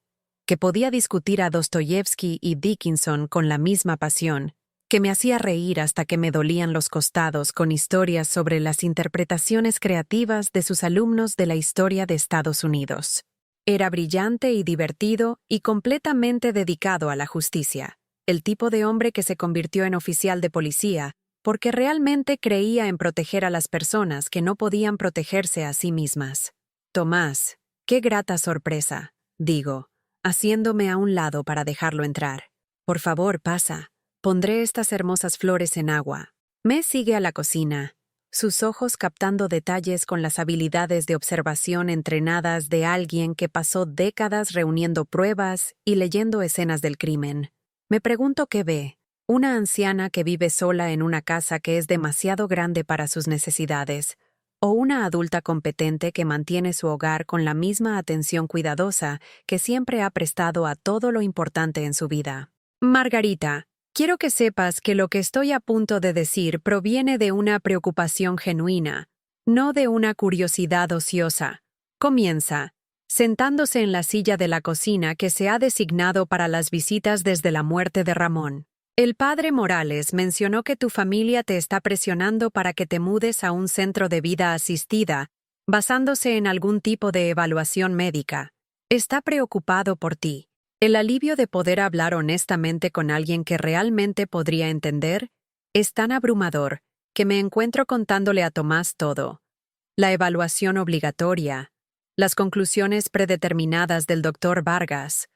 que podía discutir a Dostoyevsky y Dickinson con la misma pasión, que me hacía reír hasta que me dolían los costados con historias sobre las interpretaciones creativas de sus alumnos de la historia de Estados Unidos. Era brillante y divertido y completamente dedicado a la justicia, el tipo de hombre que se convirtió en oficial de policía porque realmente creía en proteger a las personas que no podían protegerse a sí mismas. Tomás, qué grata sorpresa, digo, haciéndome a un lado para dejarlo entrar. Por favor, pasa. Pondré estas hermosas flores en agua. Me sigue a la cocina, sus ojos captando detalles con las habilidades de observación entrenadas de alguien que pasó décadas reuniendo pruebas y leyendo escenas del crimen. Me pregunto qué ve. Una anciana que vive sola en una casa que es demasiado grande para sus necesidades, o una adulta competente que mantiene su hogar con la misma atención cuidadosa que siempre ha prestado a todo lo importante en su vida. Margarita, quiero que sepas que lo que estoy a punto de decir proviene de una preocupación genuina, no de una curiosidad ociosa. Comienza, sentándose en la silla de la cocina que se ha designado para las visitas desde la muerte de Ramón. El padre Morales mencionó que tu familia te está presionando para que te mudes a un centro de vida asistida, basándose en algún tipo de evaluación médica. Está preocupado por ti. El alivio de poder hablar honestamente con alguien que realmente podría entender es tan abrumador que me encuentro contándole a Tomás todo. La evaluación obligatoria, las conclusiones predeterminadas del doctor Vargas,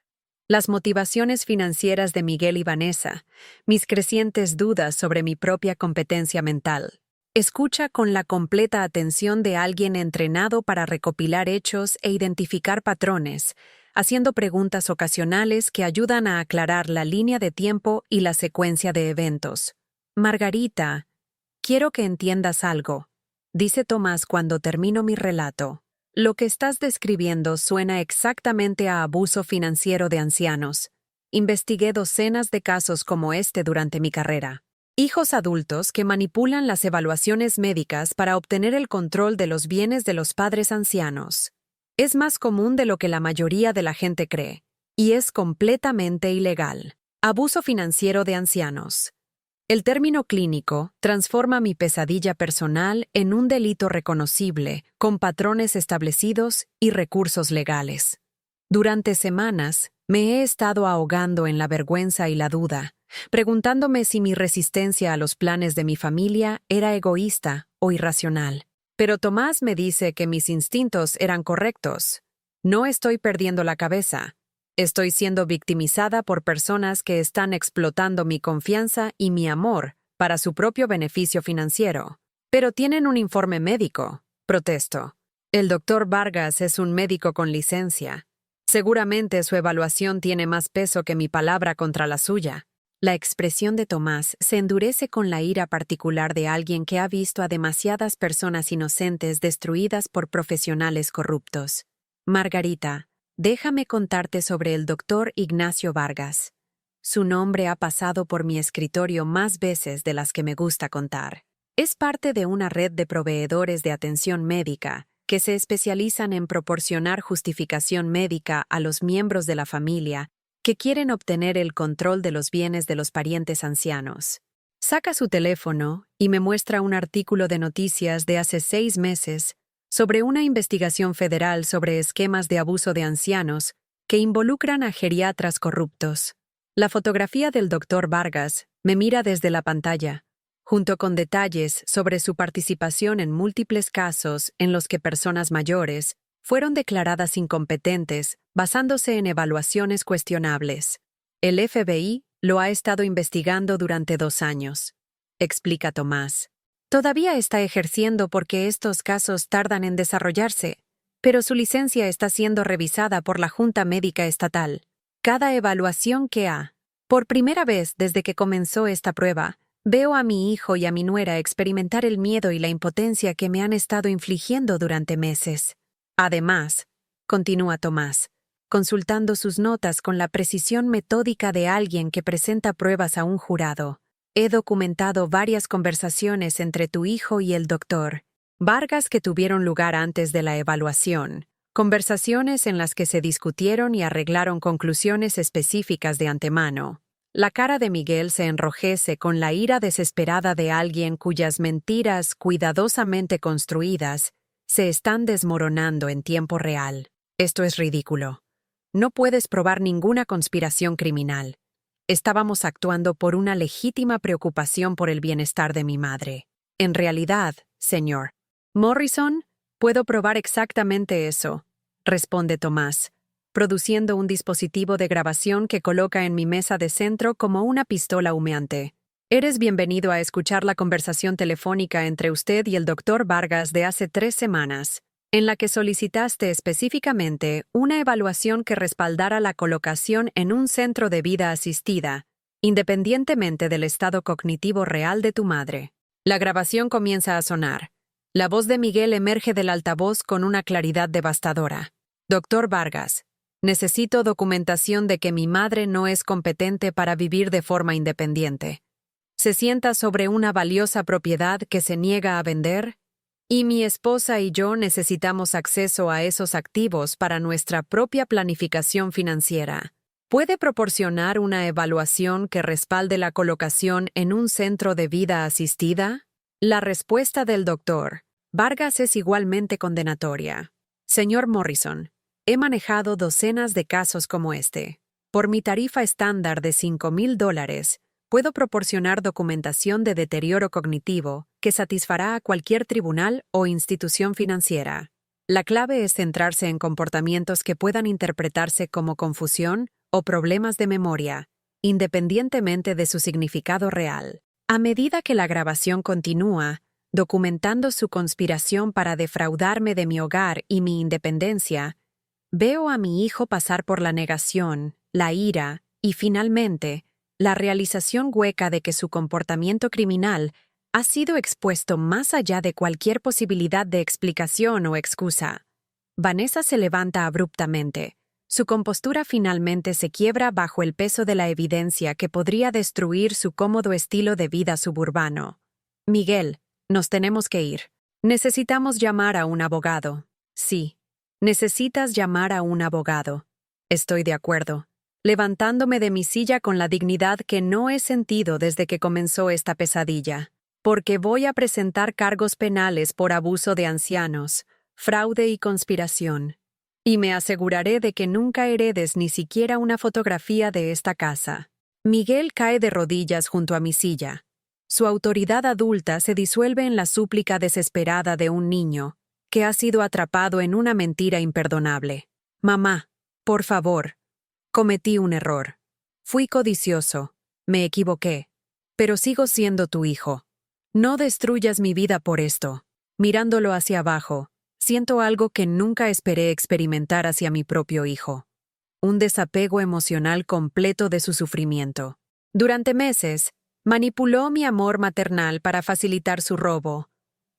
las motivaciones financieras de Miguel y Vanessa, mis crecientes dudas sobre mi propia competencia mental. Escucha con la completa atención de alguien entrenado para recopilar hechos e identificar patrones, haciendo preguntas ocasionales que ayudan a aclarar la línea de tiempo y la secuencia de eventos. Margarita, quiero que entiendas algo, dice Tomás cuando termino mi relato. Lo que estás describiendo suena exactamente a abuso financiero de ancianos. Investigué docenas de casos como este durante mi carrera. Hijos adultos que manipulan las evaluaciones médicas para obtener el control de los bienes de los padres ancianos. Es más común de lo que la mayoría de la gente cree, y es completamente ilegal. Abuso financiero de ancianos. El término clínico transforma mi pesadilla personal en un delito reconocible, con patrones establecidos y recursos legales. Durante semanas, me he estado ahogando en la vergüenza y la duda, preguntándome si mi resistencia a los planes de mi familia era egoísta o irracional. Pero Tomás me dice que mis instintos eran correctos. No estoy perdiendo la cabeza. Estoy siendo victimizada por personas que están explotando mi confianza y mi amor para su propio beneficio financiero. Pero tienen un informe médico, protesto. El doctor Vargas es un médico con licencia. Seguramente su evaluación tiene más peso que mi palabra contra la suya. La expresión de Tomás se endurece con la ira particular de alguien que ha visto a demasiadas personas inocentes destruidas por profesionales corruptos. Margarita, déjame contarte sobre el doctor Ignacio Vargas. Su nombre ha pasado por mi escritorio más veces de las que me gusta contar. Es parte de una red de proveedores de atención médica que se especializan en proporcionar justificación médica a los miembros de la familia que quieren obtener el control de los bienes de los parientes ancianos. Saca su teléfono y me muestra un artículo de noticias de hace 6 meses sobre una investigación federal sobre esquemas de abuso de ancianos que involucran a geriatras corruptos. La fotografía del doctor Vargas me mira desde la pantalla, junto con detalles sobre su participación en múltiples casos en los que personas mayores fueron declaradas incompetentes basándose en evaluaciones cuestionables. El FBI lo ha estado investigando durante 2 años, explica Tomás. Todavía está ejerciendo porque estos casos tardan en desarrollarse, pero su licencia está siendo revisada por la Junta Médica Estatal. Cada evaluación que ha, por primera vez desde que comenzó esta prueba, Veo a mi hijo y a mi nuera experimentar el miedo y la impotencia que me han estado infligiendo durante meses. Además, continúa Tomás, consultando sus notas con la precisión metódica de alguien que presenta pruebas a un jurado, he documentado varias conversaciones entre tu hijo y el doctor Vargas que tuvieron lugar antes de la evaluación, conversaciones en las que se discutieron y arreglaron conclusiones específicas de antemano. La cara de Miguel se enrojece con la ira desesperada de alguien cuyas mentiras cuidadosamente construidas se están desmoronando en tiempo real. Esto es ridículo. No puedes probar ninguna conspiración criminal. Estábamos actuando por una legítima preocupación por el bienestar de mi madre. En realidad, señor Morrison, puedo probar exactamente eso, responde Tomás, produciendo un dispositivo de grabación que coloca en mi mesa de centro como una pistola humeante. Eres bienvenido a escuchar la conversación telefónica entre usted y el doctor Vargas de hace 3 semanas, en la que solicitaste específicamente una evaluación que respaldara la colocación en un centro de vida asistida, independientemente del estado cognitivo real de tu madre. La grabación comienza a sonar. La voz de Miguel emerge del altavoz con una claridad devastadora. Doctor Vargas, necesito documentación de que mi madre no es competente para vivir de forma independiente. Se sienta sobre una valiosa propiedad que se niega a vender, y mi esposa y yo necesitamos acceso a esos activos para nuestra propia planificación financiera. ¿Puede proporcionar una evaluación que respalde la colocación en un centro de vida asistida? La respuesta del doctor Vargas es igualmente condenatoria. Señor Morrison, he manejado docenas de casos como este. Por mi tarifa estándar de $5,000, puedo proporcionar documentación de deterioro cognitivo que satisfará a cualquier tribunal o institución financiera. La clave es centrarse en comportamientos que puedan interpretarse como confusión o problemas de memoria, independientemente de su significado real. A medida que la grabación continúa, documentando su conspiración para defraudarme de mi hogar y mi independencia, veo a mi hijo pasar por la negación, la ira y, finalmente, la realización hueca de que su comportamiento criminal ha sido expuesto más allá de cualquier posibilidad de explicación o excusa. Vanessa se levanta abruptamente. Su compostura finalmente se quiebra bajo el peso de la evidencia que podría destruir su cómodo estilo de vida suburbano. Miguel, nos tenemos que ir. Necesitamos llamar a un abogado. Sí, necesitas llamar a un abogado. Estoy de acuerdo. Levantándome de mi silla con la dignidad que no he sentido desde que comenzó esta pesadilla. Porque voy a presentar cargos penales por abuso de ancianos, fraude y conspiración. Y me aseguraré de que nunca heredes ni siquiera una fotografía de esta casa. Miguel cae de rodillas junto a mi silla. Su autoridad adulta se disuelve en la súplica desesperada de un niño que ha sido atrapado en una mentira imperdonable. Mamá, por favor. Cometí un error. Fui codicioso. Me equivoqué. Pero sigo siendo tu hijo. No destruyas mi vida por esto. Mirándolo hacia abajo, siento algo que nunca esperé experimentar hacia mi propio hijo. Un desapego emocional completo de su sufrimiento. Durante meses, manipuló mi amor maternal para facilitar su robo.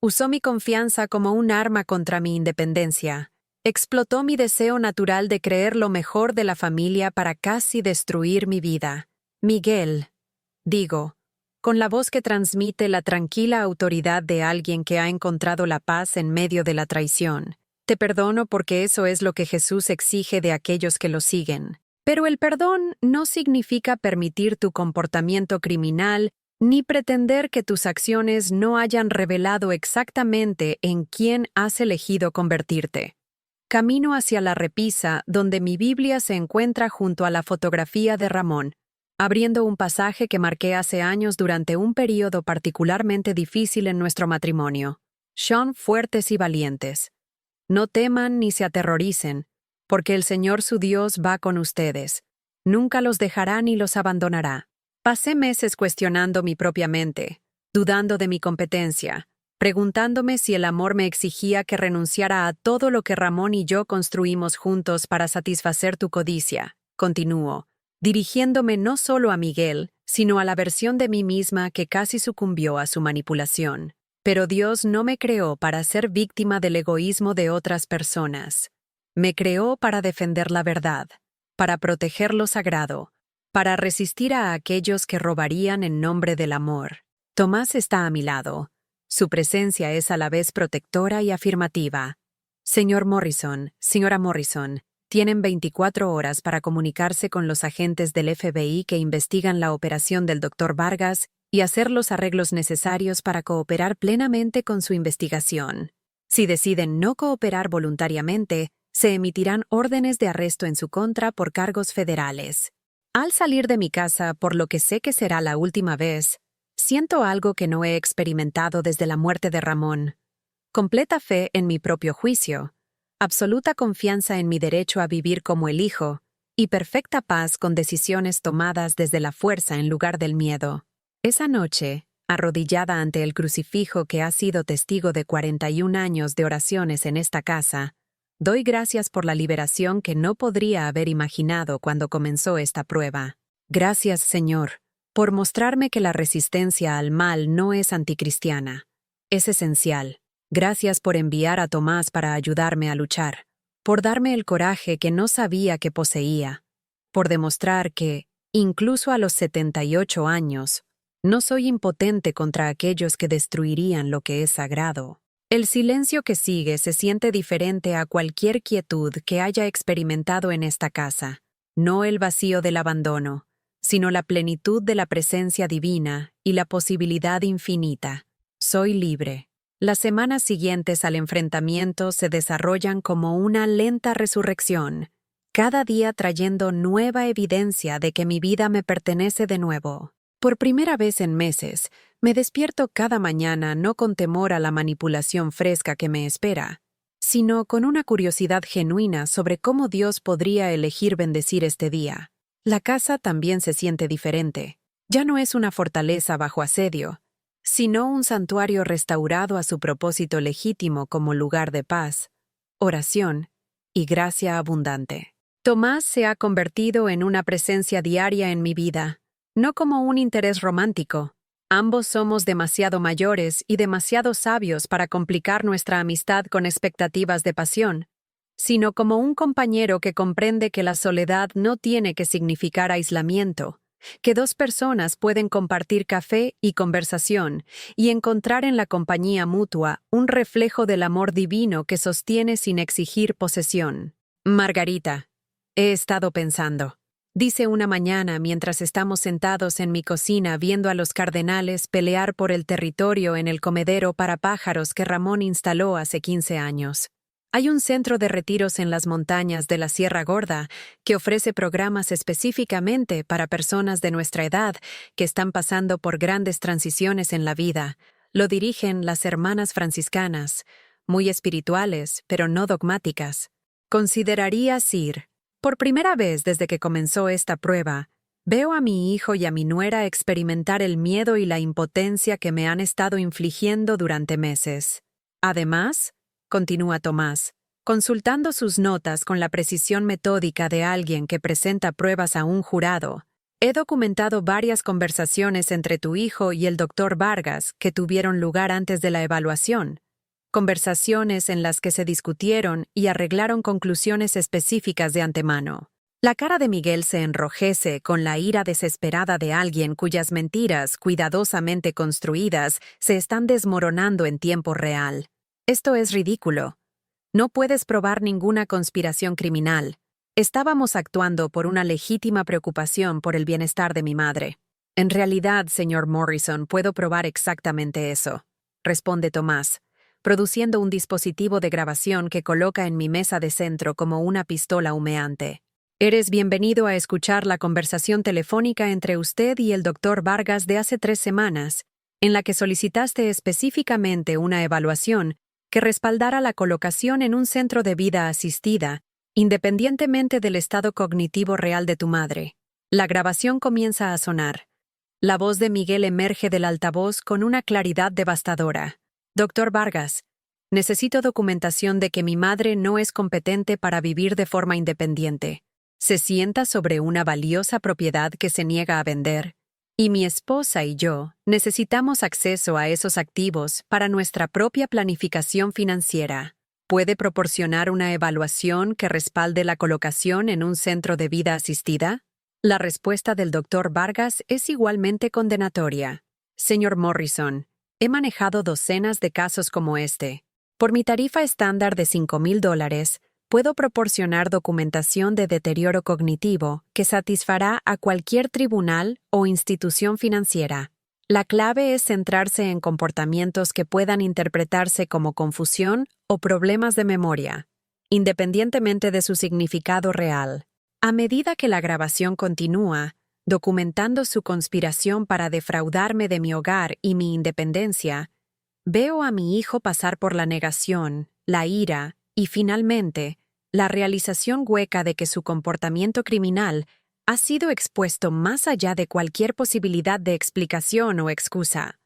Usó mi confianza como un arma contra mi independencia. Explotó mi deseo natural de creer lo mejor de la familia para casi destruir mi vida. Miguel, digo, con la voz que transmite la tranquila autoridad de alguien que ha encontrado la paz en medio de la traición. Te perdono porque eso es lo que Jesús exige de aquellos que lo siguen. Pero el perdón no significa permitir tu comportamiento criminal ni pretender que tus acciones no hayan revelado exactamente en quién has elegido convertirte. Camino hacia la repisa donde mi Biblia se encuentra junto a la fotografía de Ramón, abriendo un pasaje que marqué hace años durante un período particularmente difícil en nuestro matrimonio. Son fuertes y valientes. No teman ni se aterroricen, porque el Señor su Dios va con ustedes. Nunca los dejará ni los abandonará. Pasé meses cuestionando mi propia mente, dudando de mi competencia, preguntándome si el amor me exigía que renunciara a todo lo que Ramón y yo construimos juntos para satisfacer tu codicia. Continúo, dirigiéndome no solo a Miguel, sino a la versión de mí misma que casi sucumbió a su manipulación. Pero Dios no me creó para ser víctima del egoísmo de otras personas. Me creó para defender la verdad, para proteger lo sagrado, para resistir a aquellos que robarían en nombre del amor. Tomás está a mi lado. Su presencia es a la vez protectora y afirmativa. Señor Morrison, señora Morrison, tienen 24 horas para comunicarse con los agentes del FBI que investigan la operación del Dr. Vargas y hacer los arreglos necesarios para cooperar plenamente con su investigación. Si deciden no cooperar voluntariamente, se emitirán órdenes de arresto en su contra por cargos federales. Al salir de mi casa, por lo que sé que será la última vez, siento algo que no he experimentado desde la muerte de Ramón. Completa fe en mi propio juicio, absoluta confianza en mi derecho a vivir como elijo y perfecta paz con decisiones tomadas desde la fuerza en lugar del miedo. Esa noche, arrodillada ante el crucifijo que ha sido testigo de 41 años de oraciones en esta casa, doy gracias por la liberación que no podría haber imaginado cuando comenzó esta prueba. Gracias, Señor, por mostrarme que la resistencia al mal no es anticristiana. Es esencial. Gracias por enviar a Tomás para ayudarme a luchar, por darme el coraje que no sabía que poseía, por demostrar que, incluso a los 78 años, no soy impotente contra aquellos que destruirían lo que es sagrado. El silencio que sigue se siente diferente a cualquier quietud que haya experimentado en esta casa, no el vacío del abandono, sino la plenitud de la presencia divina y la posibilidad infinita. Soy libre. Las semanas siguientes al enfrentamiento se desarrollan como una lenta resurrección, cada día trayendo nueva evidencia de que mi vida me pertenece de nuevo. Por primera vez en meses, me despierto cada mañana no con temor a la manipulación fresca que me espera, sino con una curiosidad genuina sobre cómo Dios podría elegir bendecir este día. La casa también se siente diferente. Ya no es una fortaleza bajo asedio, sino un santuario restaurado a su propósito legítimo como lugar de paz, oración y gracia abundante. Tomás se ha convertido en una presencia diaria en mi vida, no como un interés romántico. Ambos somos demasiado mayores y demasiado sabios para complicar nuestra amistad con expectativas de pasión, sino como un compañero que comprende que la soledad no tiene que significar aislamiento, que dos personas pueden compartir café y conversación y encontrar en la compañía mutua un reflejo del amor divino que sostiene sin exigir posesión. Margarita, he estado pensando, dice una mañana mientras estamos sentados en mi cocina viendo a los cardenales pelear por el territorio en el comedero para pájaros que Ramón instaló hace 15 años. Hay un centro de retiros en las montañas de la Sierra Gorda que ofrece programas específicamente para personas de nuestra edad que están pasando por grandes transiciones en la vida. Lo dirigen las hermanas franciscanas, muy espirituales, pero no dogmáticas. Considerarías ir. Por primera vez desde que comenzó esta prueba, veo a mi hijo y a mi nuera experimentar el miedo y la impotencia que me han estado infligiendo durante meses. Además, continúa Tomás, consultando sus notas con la precisión metódica de alguien que presenta pruebas a un jurado, he documentado varias conversaciones entre tu hijo y el Dr. Vargas que tuvieron lugar antes de la evaluación. Conversaciones en las que se discutieron y arreglaron conclusiones específicas de antemano. La cara de Miguel se enrojece con la ira desesperada de alguien cuyas mentiras, cuidadosamente construidas, se están desmoronando en tiempo real. Esto es ridículo. No puedes probar ninguna conspiración criminal. Estábamos actuando por una legítima preocupación por el bienestar de mi madre. En realidad, señor Morrison, puedo probar exactamente eso, responde Tomás, produciendo un dispositivo de grabación que coloca en mi mesa de centro como una pistola humeante. Eres bienvenido a escuchar la conversación telefónica entre usted y el Dr. Vargas de hace 3 semanas, en la que solicitaste específicamente una evaluación que respaldara la colocación en un centro de vida asistida, independientemente del estado cognitivo real de tu madre. La grabación comienza a sonar. La voz de Miguel emerge del altavoz con una claridad devastadora. Dr. Vargas, necesito documentación de que mi madre no es competente para vivir de forma independiente. Se sienta sobre una valiosa propiedad que se niega a vender Y mi esposa y yo necesitamos acceso a esos activos para nuestra propia planificación financiera. ¿Puede proporcionar una evaluación que respalde la colocación en un centro de vida asistida? La respuesta del Dr. Vargas es igualmente condenatoria. Señor Morrison, he manejado docenas de casos como este. Por mi tarifa estándar de $5,000, puedo proporcionar documentación de deterioro cognitivo que satisfará a cualquier tribunal o institución financiera. La clave es centrarse en comportamientos que puedan interpretarse como confusión o problemas de memoria, independientemente de su significado real. A medida que la grabación continúa, documentando su conspiración para defraudarme de mi hogar y mi independencia, veo a mi hijo pasar por la negación, la ira y, finalmente, la realización hueca de que su comportamiento criminal ha sido expuesto más allá de cualquier posibilidad de explicación o excusa.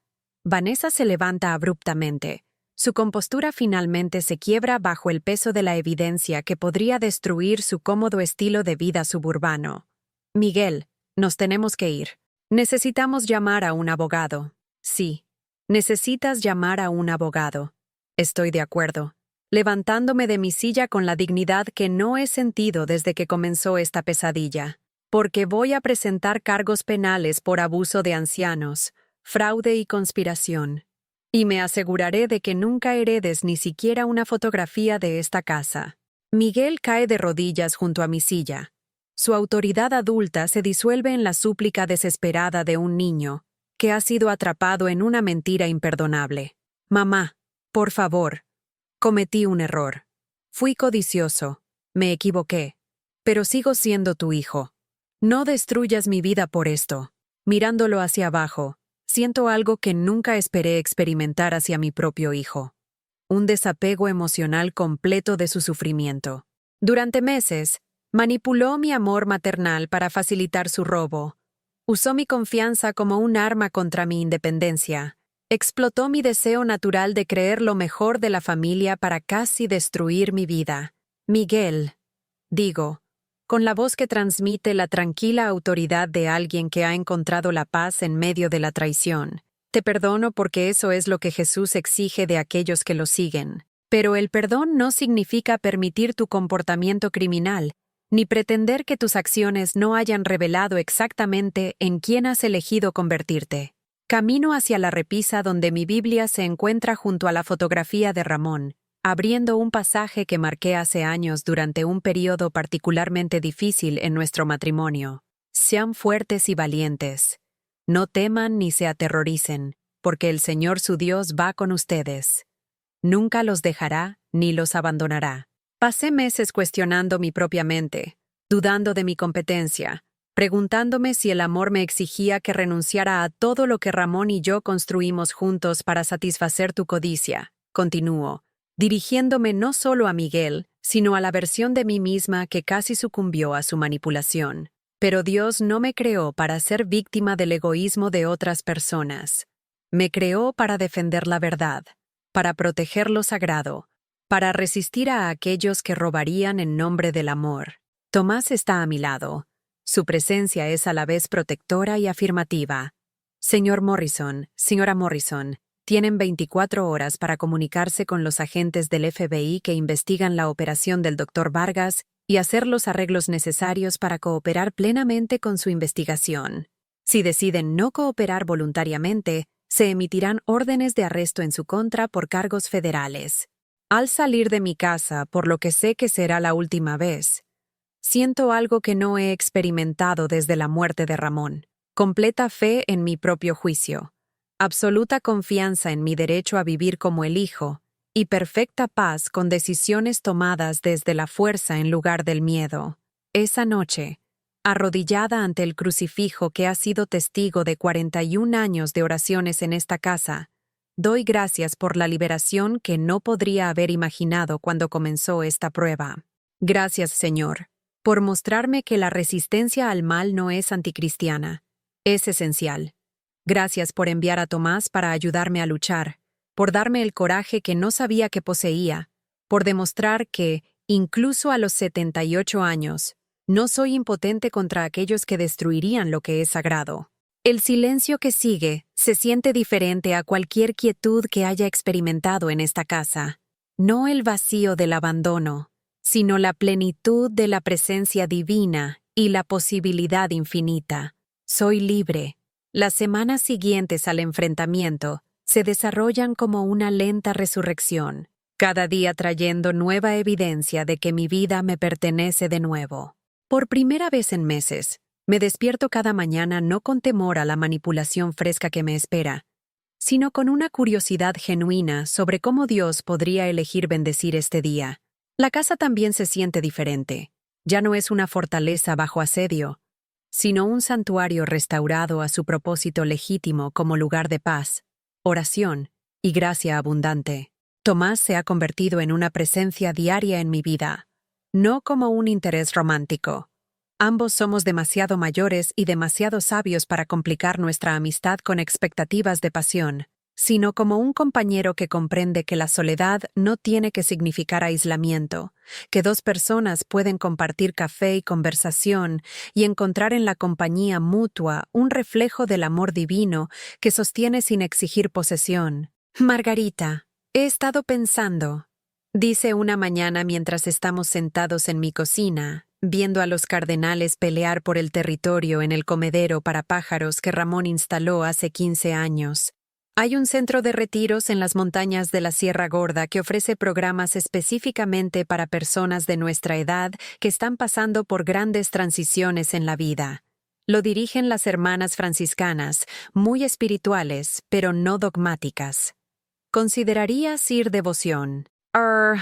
Vanessa se levanta abruptamente. Su compostura finalmente se quiebra bajo el peso de la evidencia que podría destruir su cómodo estilo de vida suburbano. Miguel, nos tenemos que ir. Necesitamos llamar a un abogado. Sí, necesitas llamar a un abogado. Estoy de acuerdo. Levantándome de mi silla con la dignidad que no he sentido desde que comenzó esta pesadilla. Porque voy a presentar cargos penales por abuso de ancianos, fraude y conspiración. Y me aseguraré de que nunca heredes ni siquiera una fotografía de esta casa. Miguel cae de rodillas junto a mi silla. Su autoridad adulta se disuelve en la súplica desesperada de un niño que ha sido atrapado en una mentira imperdonable. Mamá, por favor. Cometí un error. Fui codicioso. Me equivoqué. Pero sigo siendo tu hijo. No destruyas mi vida por esto. Mirándolo hacia abajo, siento algo que nunca esperé experimentar hacia mi propio hijo. Un desapego emocional completo de su sufrimiento. Durante meses, manipuló mi amor maternal para facilitar su robo. Usó mi confianza como un arma contra mi independencia. Explotó mi deseo natural de creer lo mejor de la familia para casi destruir mi vida. Miguel, digo, con la voz que transmite la tranquila autoridad de alguien que ha encontrado la paz en medio de la traición. Te perdono porque eso es lo que Jesús exige de aquellos que lo siguen. Pero el perdón no significa permitir tu comportamiento criminal, ni pretender que tus acciones no hayan revelado exactamente en quién has elegido convertirte. Camino hacia la repisa donde mi Biblia se encuentra junto a la fotografía de Ramón, abriendo un pasaje que marqué hace años durante un periodo particularmente difícil en nuestro matrimonio. Sean fuertes y valientes. No teman ni se aterroricen, porque el Señor su Dios va con ustedes. Nunca los dejará ni los abandonará. Pasé meses cuestionando mi propia mente, dudando de mi competencia, preguntándome si el amor me exigía que renunciara a todo lo que Ramón y yo construimos juntos para satisfacer tu codicia. Continúo, dirigiéndome no solo a Miguel, sino a la versión de mí misma que casi sucumbió a su manipulación. Pero Dios no me creó para ser víctima del egoísmo de otras personas. Me creó para defender la verdad, para proteger lo sagrado, para resistir a aquellos que robarían en nombre del amor. Tomás está a mi lado. Su presencia es a la vez protectora y afirmativa. Señor Morrison, señora Morrison, tienen 24 horas para comunicarse con los agentes del FBI que investigan la operación del Dr. Vargas y hacer los arreglos necesarios para cooperar plenamente con su investigación. Si deciden no cooperar voluntariamente, se emitirán órdenes de arresto en su contra por cargos federales. Al salir de mi casa, por lo que sé que será la última vez, siento algo que no he experimentado desde la muerte de Ramón. Completa fe en mi propio juicio. Absoluta confianza en mi derecho a vivir como elijo, y perfecta paz con decisiones tomadas desde la fuerza en lugar del miedo. Esa noche, arrodillada ante el crucifijo que ha sido testigo de 41 años de oraciones en esta casa, doy gracias por la liberación que no podría haber imaginado cuando comenzó esta prueba. Gracias, Señor, por mostrarme que la resistencia al mal no es anticristiana, es esencial. Gracias por enviar a Tomás para ayudarme a luchar, por darme el coraje que no sabía que poseía, por demostrar que, incluso a los 78 años, no soy impotente contra aquellos que destruirían lo que es sagrado. El silencio que sigue se siente diferente a cualquier quietud que haya experimentado en esta casa. No el vacío del abandono, sino la plenitud de la presencia divina y la posibilidad infinita. Soy libre. Las semanas siguientes al enfrentamiento se desarrollan como una lenta resurrección, cada día trayendo nueva evidencia de que mi vida me pertenece de nuevo. Por primera vez en meses, me despierto cada mañana no con temor a la manipulación fresca que me espera, sino con una curiosidad genuina sobre cómo Dios podría elegir bendecir este día. La casa también se siente diferente. Ya no es una fortaleza bajo asedio, sino un santuario restaurado a su propósito legítimo como lugar de paz, oración y gracia abundante. Tomás se ha convertido en una presencia diaria en mi vida, no como un interés romántico. Ambos somos demasiado mayores y demasiado sabios para complicar nuestra amistad con expectativas de pasión, sino como un compañero que comprende que la soledad no tiene que significar aislamiento, que dos personas pueden compartir café y conversación y encontrar en la compañía mutua un reflejo del amor divino que sostiene sin exigir posesión. Margarita, he estado pensando, dice una mañana mientras estamos sentados en mi cocina, viendo a los cardenales pelear por el territorio en el comedero para pájaros que Ramón instaló hace 15 años. Hay un centro de retiros en las montañas de la Sierra Gorda que ofrece programas específicamente para personas de nuestra edad que están pasando por grandes transiciones en la vida. Lo dirigen las hermanas franciscanas, muy espirituales, pero no dogmáticas. ¿Considerarías ir devoción?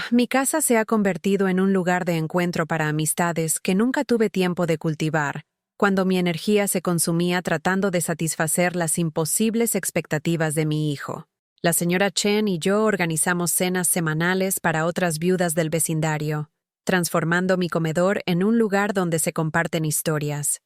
Mi casa se ha convertido en un lugar de encuentro para amistades que nunca tuve tiempo de cultivar, cuando mi energía se consumía tratando de satisfacer las imposibles expectativas de mi hijo. La señora Chen y yo organizamos cenas semanales para otras viudas del vecindario, transformando mi comedor en un lugar donde se comparten historias.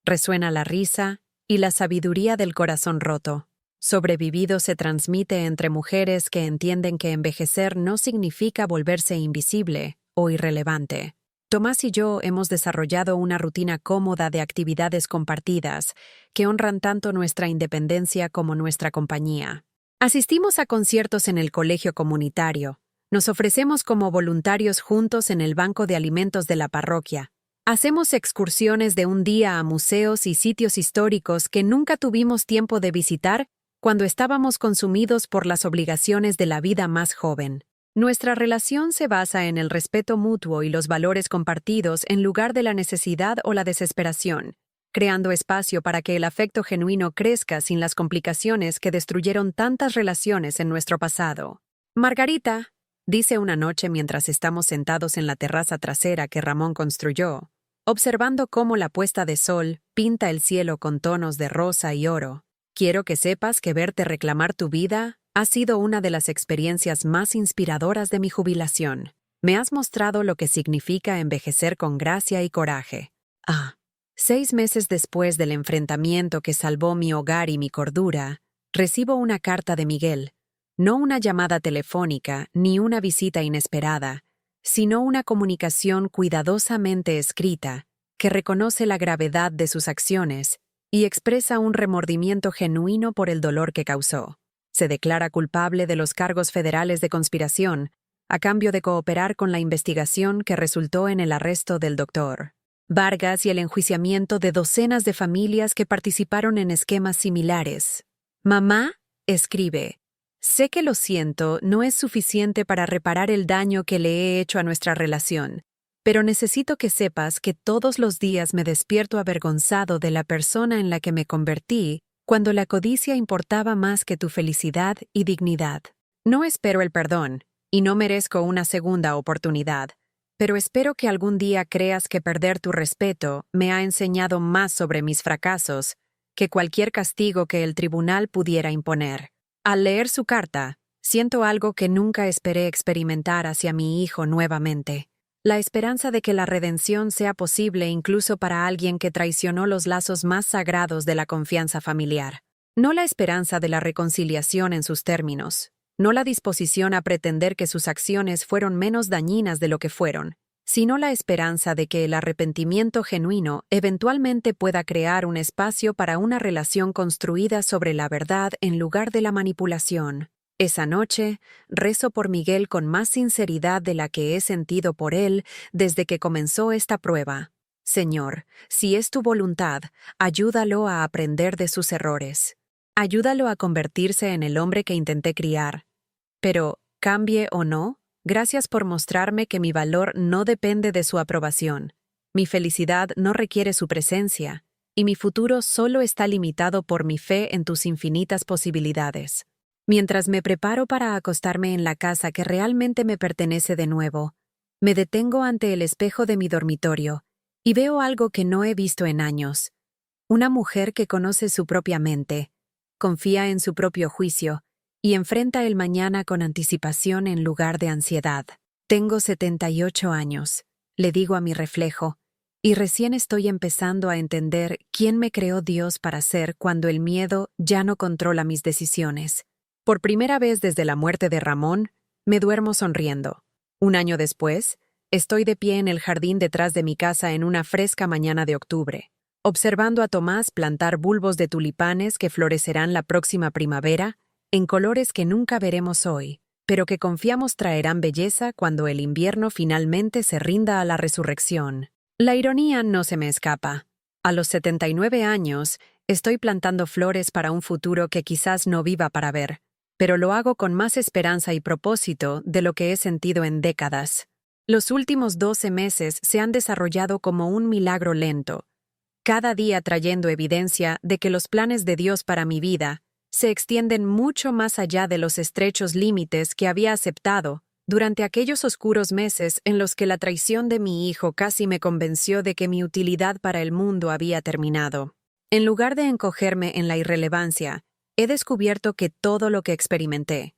Resuena la risa y la sabiduría del corazón roto. Sobrevivido se transmite entre mujeres que entienden que envejecer no significa volverse invisible o irrelevante. Tomás y yo hemos desarrollado una rutina cómoda de actividades compartidas que honran tanto nuestra independencia como nuestra compañía. Asistimos a conciertos en el colegio comunitario, nos ofrecemos como voluntarios juntos en el banco de alimentos de la parroquia, hacemos excursiones de un día a museos y sitios históricos que nunca tuvimos tiempo de visitar cuando estábamos consumidos por las obligaciones de la vida más joven. Nuestra relación se basa en el respeto mutuo y los valores compartidos en lugar de la necesidad o la desesperación, creando espacio para que el afecto genuino crezca sin las complicaciones que destruyeron tantas relaciones en nuestro pasado. Margarita, dice una noche mientras estamos sentados en la terraza trasera que Ramón construyó, observando cómo la puesta de sol pinta el cielo con tonos de rosa y oro. Quiero que sepas que verte reclamar tu vida ha sido una de las experiencias más inspiradoras de mi jubilación. Me has mostrado lo que significa envejecer con gracia y coraje. 6 meses después del enfrentamiento que salvó mi hogar y mi cordura, recibo una carta de Miguel, no una llamada telefónica ni una visita inesperada, sino una comunicación cuidadosamente escrita que reconoce la gravedad de sus acciones y expresa un remordimiento genuino por el dolor que causó. Se declara culpable de los cargos federales de conspiración, a cambio de cooperar con la investigación que resultó en el arresto del Dr. Vargas y el enjuiciamiento de docenas de familias que participaron en esquemas similares. Mamá, escribe, sé que lo siento no es suficiente para reparar el daño que le he hecho a nuestra relación, pero necesito que sepas que todos los días me despierto avergonzado de la persona en la que me convertí cuando la codicia importaba más que tu felicidad y dignidad. No espero el perdón, y no merezco una segunda oportunidad, pero espero que algún día creas que perder tu respeto me ha enseñado más sobre mis fracasos que cualquier castigo que el tribunal pudiera imponer. Al leer su carta, siento algo que nunca esperé experimentar hacia mi hijo nuevamente. La esperanza de que la redención sea posible incluso para alguien que traicionó los lazos más sagrados de la confianza familiar. No la esperanza de la reconciliación en sus términos, no la disposición a pretender que sus acciones fueron menos dañinas de lo que fueron, sino la esperanza de que el arrepentimiento genuino eventualmente pueda crear un espacio para una relación construida sobre la verdad en lugar de la manipulación. Esa noche, rezo por Miguel con más sinceridad de la que he sentido por él desde que comenzó esta prueba. Señor, si es tu voluntad, ayúdalo a aprender de sus errores. Ayúdalo a convertirse en el hombre que intenté criar. Pero, cambie o no, gracias por mostrarme que mi valor no depende de su aprobación. Mi felicidad no requiere su presencia, y mi futuro solo está limitado por mi fe en tus infinitas posibilidades. Mientras me preparo para acostarme en la casa que realmente me pertenece de nuevo, me detengo ante el espejo de mi dormitorio y veo algo que no he visto en años. Una mujer que conoce su propia mente, confía en su propio juicio y enfrenta el mañana con anticipación en lugar de ansiedad. Tengo 78 años, le digo a mi reflejo, y recién estoy empezando a entender quién me creó Dios para ser cuando el miedo ya no controla mis decisiones. Por primera vez desde la muerte de Ramón, me duermo sonriendo. Un año después, estoy de pie en el jardín detrás de mi casa en una fresca mañana de octubre, observando a Tomás plantar bulbos de tulipanes que florecerán la próxima primavera, en colores que nunca veremos hoy, pero que confiamos traerán belleza cuando el invierno finalmente se rinda a la resurrección. La ironía no se me escapa. A los 79 años, estoy plantando flores para un futuro que quizás no viva para ver, pero lo hago con más esperanza y propósito de lo que he sentido en décadas. Los últimos 12 meses se han desarrollado como un milagro lento, cada día trayendo evidencia de que los planes de Dios para mi vida se extienden mucho más allá de los estrechos límites que había aceptado durante aquellos oscuros meses en los que la traición de mi hijo casi me convenció de que mi utilidad para el mundo había terminado. En lugar de encogerme en la irrelevancia, he descubierto que todo lo que experimenté,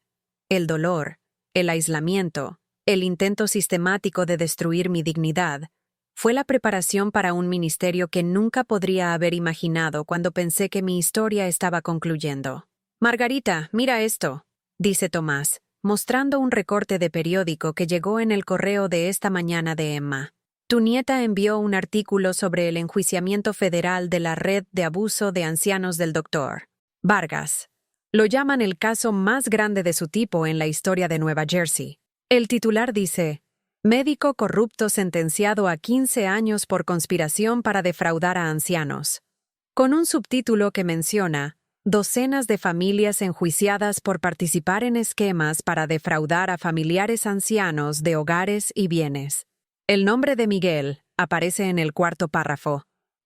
el dolor, el aislamiento, el intento sistemático de destruir mi dignidad, fue la preparación para un ministerio que nunca podría haber imaginado cuando pensé que mi historia estaba concluyendo. «Margarita, mira esto», dice Tomás, mostrando un recorte de periódico que llegó en el correo de esta mañana de Emma. Tu nieta envió un artículo sobre el enjuiciamiento federal de la red de abuso de ancianos del Dr. Vargas. Lo llaman el caso más grande de su tipo en la historia de Nueva Jersey. El titular dice: médico corrupto sentenciado a 15 años por conspiración para defraudar a ancianos. Con un subtítulo que menciona docenas de familias enjuiciadas por participar en esquemas para defraudar a familiares ancianos de hogares y bienes. El nombre de Miguel aparece en el cuarto párrafo,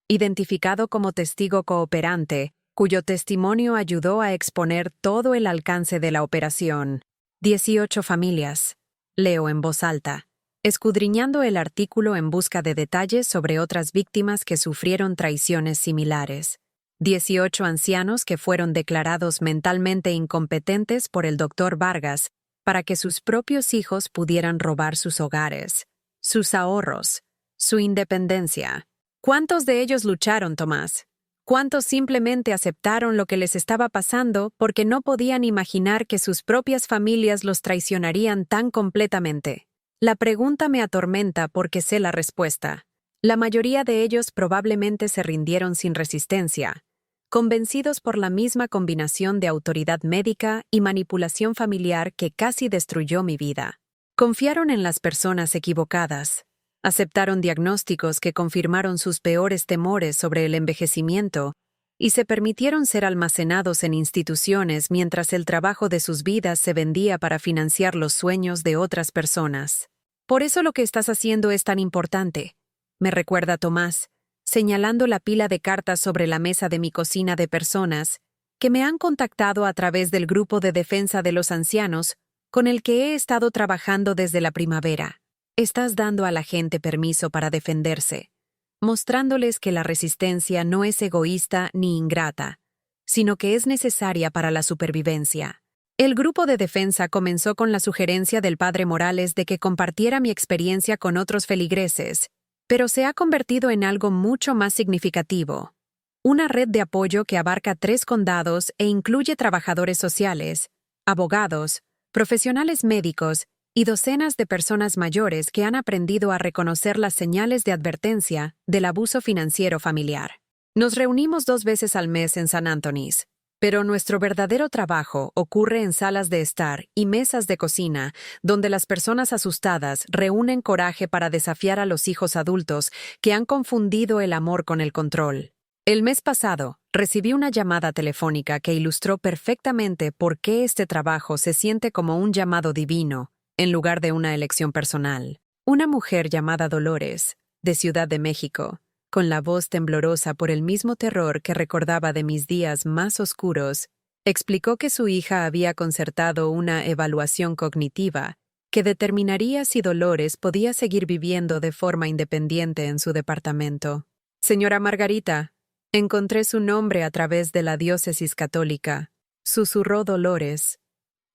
identificado como testigo cooperante, cuyo testimonio ayudó a exponer todo el alcance de la operación. 18 familias. Leo en voz alta, escudriñando el artículo en busca de detalles sobre otras víctimas que sufrieron traiciones similares. 18 ancianos que fueron declarados mentalmente incompetentes por el Dr. Vargas para que sus propios hijos pudieran robar sus hogares, sus ahorros, su independencia. ¿Cuántos de ellos lucharon, Tomás? ¿Cuántos simplemente aceptaron lo que les estaba pasando porque no podían imaginar que sus propias familias los traicionarían tan completamente? La pregunta me atormenta porque sé la respuesta. La mayoría de ellos probablemente se rindieron sin resistencia, convencidos por la misma combinación de autoridad médica y manipulación familiar que casi destruyó mi vida. Confiaron en las personas equivocadas. Aceptaron diagnósticos que confirmaron sus peores temores sobre el envejecimiento y se permitieron ser almacenados en instituciones mientras el trabajo de sus vidas se vendía para financiar los sueños de otras personas. Por eso lo que estás haciendo es tan importante, me recuerda Tomás, señalando la pila de cartas sobre la mesa de mi cocina de personas que me han contactado a través del grupo de defensa de los ancianos con el que he estado trabajando desde la primavera. Estás dando a la gente permiso para defenderse, mostrándoles que la resistencia no es egoísta ni ingrata, sino que es necesaria para la supervivencia. El grupo de defensa comenzó con la sugerencia del padre Morales de que compartiera mi experiencia con otros feligreses, pero se ha convertido en algo mucho más significativo. Una red de apoyo que abarca 3 condados e incluye trabajadores sociales, abogados, profesionales médicos y docenas de personas mayores que han aprendido a reconocer las señales de advertencia del abuso financiero familiar. Nos reunimos 2 veces al mes en San Antonís, pero nuestro verdadero trabajo ocurre en salas de estar y mesas de cocina, donde las personas asustadas reúnen coraje para desafiar a los hijos adultos que han confundido el amor con el control. El mes pasado, recibí una llamada telefónica que ilustró perfectamente por qué este trabajo se siente como un llamado divino, en lugar de una elección personal. Una mujer llamada Dolores, de Ciudad de México, con la voz temblorosa por el mismo terror que recordaba de mis días más oscuros, explicó que su hija había concertado una evaluación cognitiva que determinaría si Dolores podía seguir viviendo de forma independiente en su departamento. Señora Margarita, encontré su nombre a través de la diócesis católica, susurró Dolores,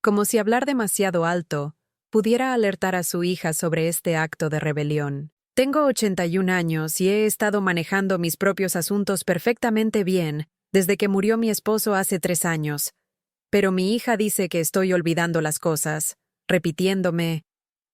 como si hablar demasiado alto pudiera alertar a su hija sobre este acto de rebelión. Tengo 81 años y he estado manejando mis propios asuntos perfectamente bien desde que murió mi esposo hace 3 años. Pero mi hija dice que estoy olvidando las cosas, repitiéndome,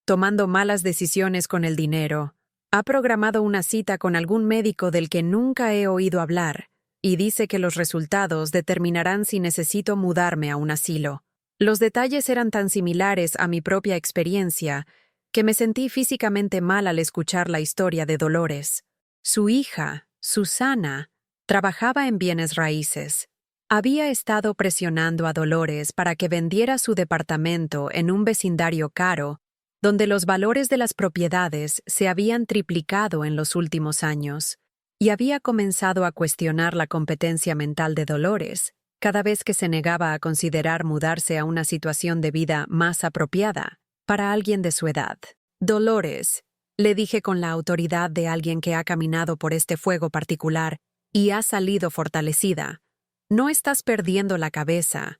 tomando malas decisiones con el dinero. Ha programado una cita con algún médico del que nunca he oído hablar y dice que los resultados determinarán si necesito mudarme a un asilo. Los detalles eran tan similares a mi propia experiencia que me sentí físicamente mal al escuchar la historia de Dolores. Su hija, Susana, trabajaba en bienes raíces. Había estado presionando a Dolores para que vendiera su departamento en un vecindario caro, donde los valores de las propiedades se habían triplicado en los últimos años, y había comenzado a cuestionar la competencia mental de Dolores cada vez que se negaba a considerar mudarse a una situación de vida más apropiada para alguien de su edad. Dolores, le dije con la autoridad de alguien que ha caminado por este fuego particular y ha salido fortalecida, no estás perdiendo la cabeza.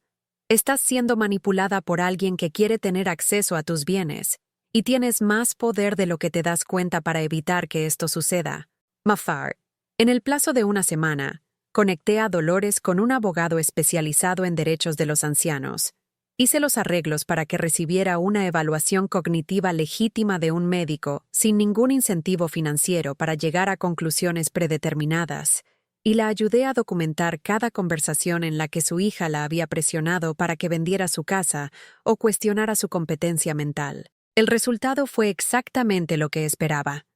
Estás siendo manipulada por alguien que quiere tener acceso a tus bienes, y tienes más poder de lo que te das cuenta para evitar que esto suceda. Mafar, en el plazo de una semana, conecté a Dolores con un abogado especializado en derechos de los ancianos. Hice los arreglos para que recibiera una evaluación cognitiva legítima de un médico sin ningún incentivo financiero para llegar a conclusiones predeterminadas, y la ayudé a documentar cada conversación en la que su hija la había presionado para que vendiera su casa o cuestionara su competencia mental. El resultado fue exactamente lo que esperaba.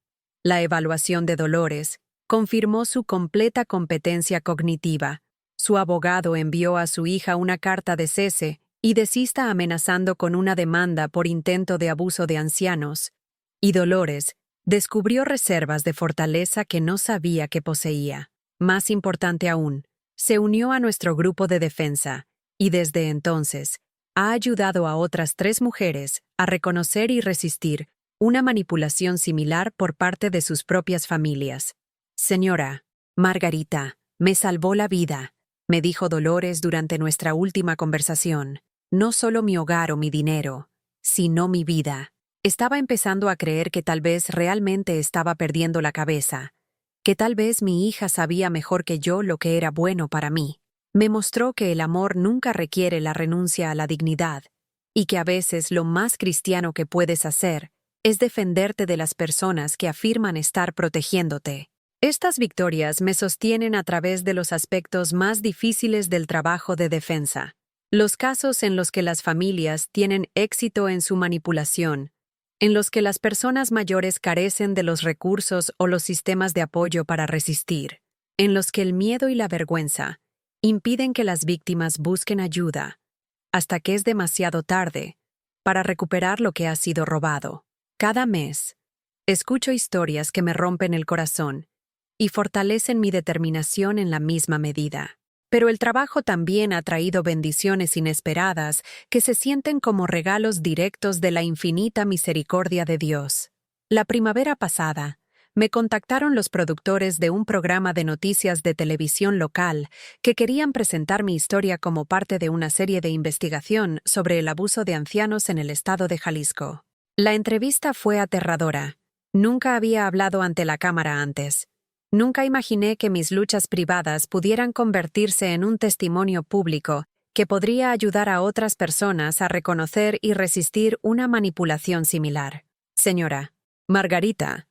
La evaluación de Dolores confirmó su completa competencia cognitiva. Su abogado envió a su hija una carta de cese y desista amenazando con una demanda por intento de abuso de ancianos, y Dolores descubrió reservas de fortaleza que no sabía que poseía. Más importante aún, se unió a nuestro grupo de defensa, y desde entonces ha ayudado a otras 3 mujeres a reconocer y resistir una manipulación similar por parte de sus propias familias. Señora Margarita, me salvó la vida, me dijo Dolores durante nuestra última conversación. No solo mi hogar o mi dinero, sino mi vida. Estaba empezando a creer que tal vez realmente estaba perdiendo la cabeza, que tal vez mi hija sabía mejor que yo lo que era bueno para mí. Me mostró que el amor nunca requiere la renuncia a la dignidad, y que a veces lo más cristiano que puedes hacer es defenderte de las personas que afirman estar protegiéndote. Estas victorias me sostienen a través de los aspectos más difíciles del trabajo de defensa. Los casos en los que las familias tienen éxito en su manipulación, en los que las personas mayores carecen de los recursos o los sistemas de apoyo para resistir, en los que el miedo y la vergüenza impiden que las víctimas busquen ayuda, hasta que es demasiado tarde para recuperar lo que ha sido robado. Cada mes, escucho historias que me rompen el corazón y fortalecen mi determinación en la misma medida. Pero el trabajo también ha traído bendiciones inesperadas que se sienten como regalos directos de la infinita misericordia de Dios. La primavera pasada, me contactaron los productores de un programa de noticias de televisión local que querían presentar mi historia como parte de una serie de investigación sobre el abuso de ancianos en el estado de Jalisco. La entrevista fue aterradora. Nunca había hablado ante la cámara antes. Nunca imaginé que mis luchas privadas pudieran convertirse en un testimonio público que podría ayudar a otras personas a reconocer y resistir una manipulación similar. Señora, Margarita,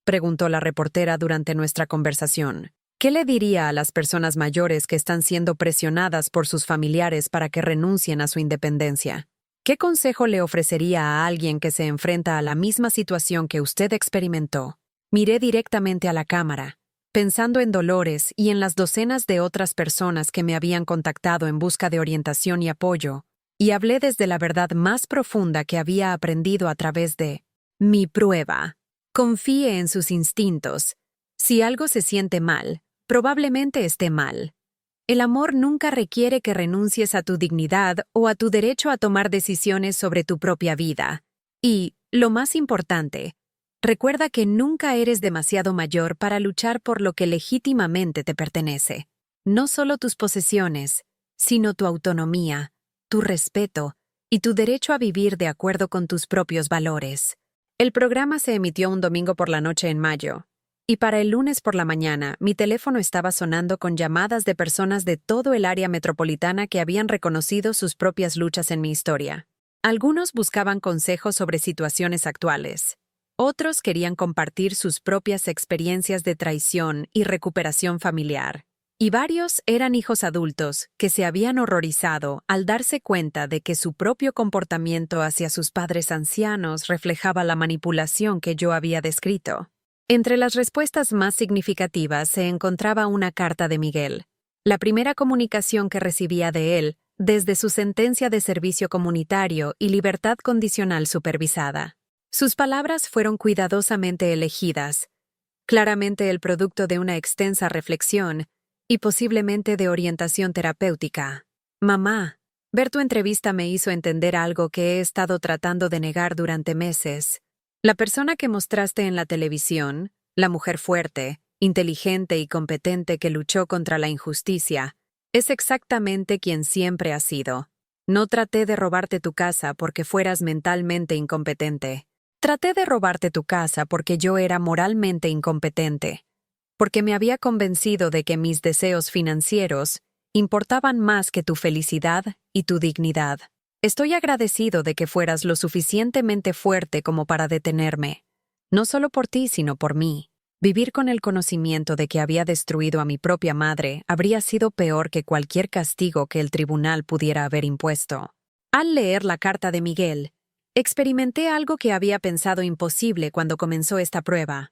preguntó la reportera durante nuestra conversación, ¿qué le diría a las personas mayores que están siendo presionadas por sus familiares para que renuncien a su independencia? ¿Qué consejo le ofrecería a alguien que se enfrenta a la misma situación que usted experimentó? Miré directamente a la cámara, pensando en Dolores y en las docenas de otras personas que me habían contactado en busca de orientación y apoyo, y hablé desde la verdad más profunda que había aprendido a través de mi prueba. Confíe en sus instintos. Si algo se siente mal, probablemente esté mal. El amor nunca requiere que renuncies a tu dignidad o a tu derecho a tomar decisiones sobre tu propia vida. Y, lo más importante, recuerda que nunca eres demasiado mayor para luchar por lo que legítimamente te pertenece. No solo tus posesiones, sino tu autonomía, tu respeto y tu derecho a vivir de acuerdo con tus propios valores. El programa se emitió un domingo por la noche en mayo. Y para el lunes por la mañana, mi teléfono estaba sonando con llamadas de personas de todo el área metropolitana que habían reconocido sus propias luchas en mi historia. Algunos buscaban consejos sobre situaciones actuales. Otros querían compartir sus propias experiencias de traición y recuperación familiar. Y varios eran hijos adultos que se habían horrorizado al darse cuenta de que su propio comportamiento hacia sus padres ancianos reflejaba la manipulación que yo había descrito. Entre las respuestas más significativas se encontraba una carta de Miguel, la primera comunicación que recibía de él desde su sentencia de servicio comunitario y libertad condicional supervisada. Sus palabras fueron cuidadosamente elegidas, claramente el producto de una extensa reflexión y posiblemente de orientación terapéutica. Mamá, ver tu entrevista me hizo entender algo que he estado tratando de negar durante meses. La persona que mostraste en la televisión, la mujer fuerte, inteligente y competente que luchó contra la injusticia, es exactamente quien siempre has sido. No traté de robarte tu casa porque fueras mentalmente incompetente. Traté de robarte tu casa porque yo era moralmente incompetente, porque me había convencido de que mis deseos financieros importaban más que tu felicidad y tu dignidad. Estoy agradecido de que fueras lo suficientemente fuerte como para detenerme. No solo por ti, sino por mí. Vivir con el conocimiento de que había destruido a mi propia madre habría sido peor que cualquier castigo que el tribunal pudiera haber impuesto. Al leer la carta de Miguel, experimenté algo que había pensado imposible cuando comenzó esta prueba.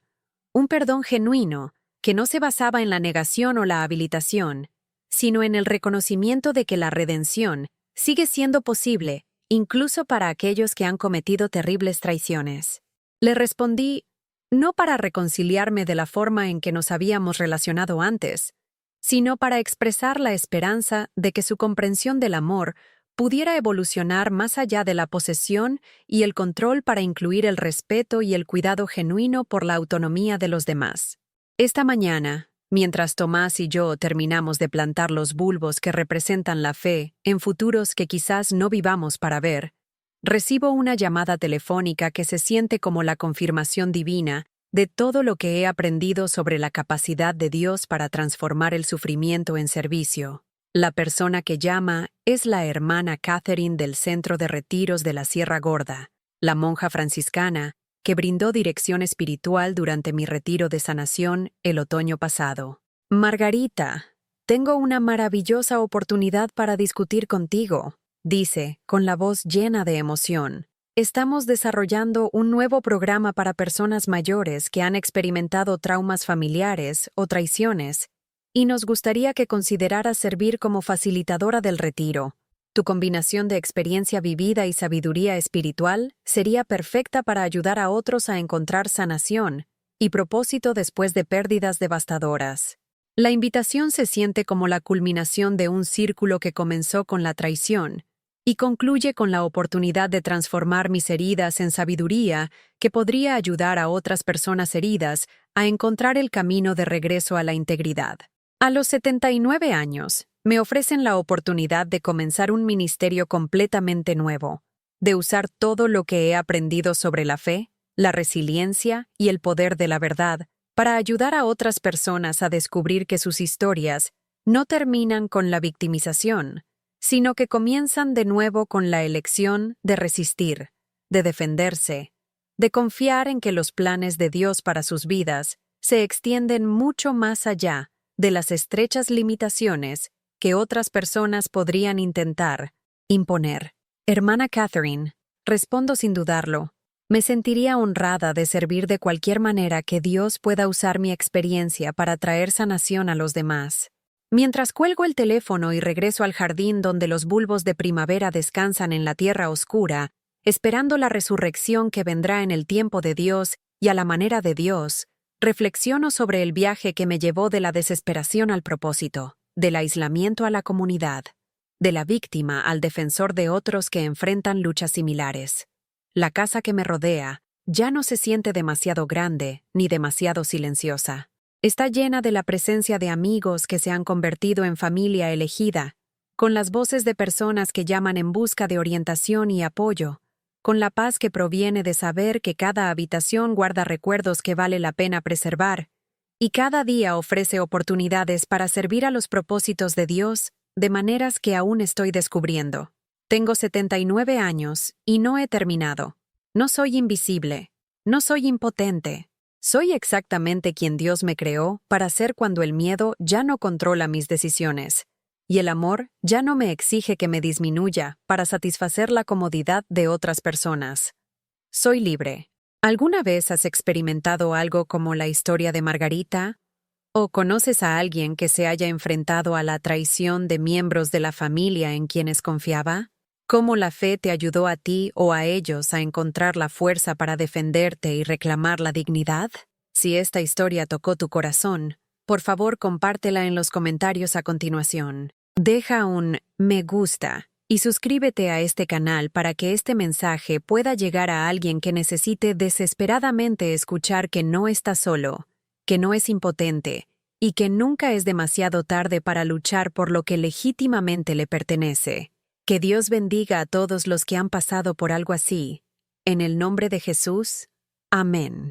Un perdón genuino, que no se basaba en la negación o la habilitación, sino en el reconocimiento de que la redención sigue siendo posible, incluso para aquellos que han cometido terribles traiciones. Le respondí, no para reconciliarme de la forma en que nos habíamos relacionado antes, sino para expresar la esperanza de que su comprensión del amor pudiera evolucionar más allá de la posesión y el control para incluir el respeto y el cuidado genuino por la autonomía de los demás. Esta mañana, mientras Tomás y yo terminamos de plantar los bulbos que representan la fe en futuros que quizás no vivamos para ver, recibo una llamada telefónica que se siente como la confirmación divina de todo lo que he aprendido sobre la capacidad de Dios para transformar el sufrimiento en servicio. La persona que llama es la hermana Catherine del Centro de Retiros de la Sierra Gorda, la monja franciscana que brindó dirección espiritual durante mi retiro de sanación el otoño pasado. Margarita, tengo una maravillosa oportunidad para discutir contigo, dice, con la voz llena de emoción. Estamos desarrollando un nuevo programa para personas mayores que han experimentado traumas familiares o traiciones, y nos gustaría que consideraras servir como facilitadora del retiro. Tu combinación de experiencia vivida y sabiduría espiritual sería perfecta para ayudar a otros a encontrar sanación y propósito después de pérdidas devastadoras. La invitación se siente como la culminación de un círculo que comenzó con la traición y concluye con la oportunidad de transformar mis heridas en sabiduría que podría ayudar a otras personas heridas a encontrar el camino de regreso a la integridad. A los 79 años, me ofrecen la oportunidad de comenzar un ministerio completamente nuevo, de usar todo lo que he aprendido sobre la fe, la resiliencia y el poder de la verdad para ayudar a otras personas a descubrir que sus historias no terminan con la victimización, sino que comienzan de nuevo con la elección de resistir, de defenderse, de confiar en que los planes de Dios para sus vidas se extienden mucho más allá de las estrechas limitaciones que otras personas podrían intentar imponer. Hermana Catherine, respondo sin dudarlo. Me sentiría honrada de servir de cualquier manera que Dios pueda usar mi experiencia para traer sanación a los demás. Mientras cuelgo el teléfono y regreso al jardín donde los bulbos de primavera descansan en la tierra oscura, esperando la resurrección que vendrá en el tiempo de Dios y a la manera de Dios, reflexiono sobre el viaje que me llevó de la desesperación al propósito, del aislamiento a la comunidad, de la víctima al defensor de otros que enfrentan luchas similares. La casa que me rodea ya no se siente demasiado grande ni demasiado silenciosa. Está llena de la presencia de amigos que se han convertido en familia elegida, con las voces de personas que llaman en busca de orientación y apoyo, con la paz que proviene de saber que cada habitación guarda recuerdos que vale la pena preservar, y cada día ofrece oportunidades para servir a los propósitos de Dios de maneras que aún estoy descubriendo. Tengo 79 años y no he terminado. No soy invisible. No soy impotente. Soy exactamente quien Dios me creó para ser cuando el miedo ya no controla mis decisiones, y el amor ya no me exige que me disminuya para satisfacer la comodidad de otras personas. Soy libre. ¿Alguna vez has experimentado algo como la historia de Margarita? ¿O conoces a alguien que se haya enfrentado a la traición de miembros de la familia en quienes confiaba? ¿Cómo la fe te ayudó a ti o a ellos a encontrar la fuerza para defenderte y reclamar la dignidad? Si esta historia tocó tu corazón, por favor compártela en los comentarios a continuación. Deja un me gusta y suscríbete a este canal para que este mensaje pueda llegar a alguien que necesite desesperadamente escuchar que no está solo, que no es impotente y que nunca es demasiado tarde para luchar por lo que legítimamente le pertenece. Que Dios bendiga a todos los que han pasado por algo así. En el nombre de Jesús. Amén.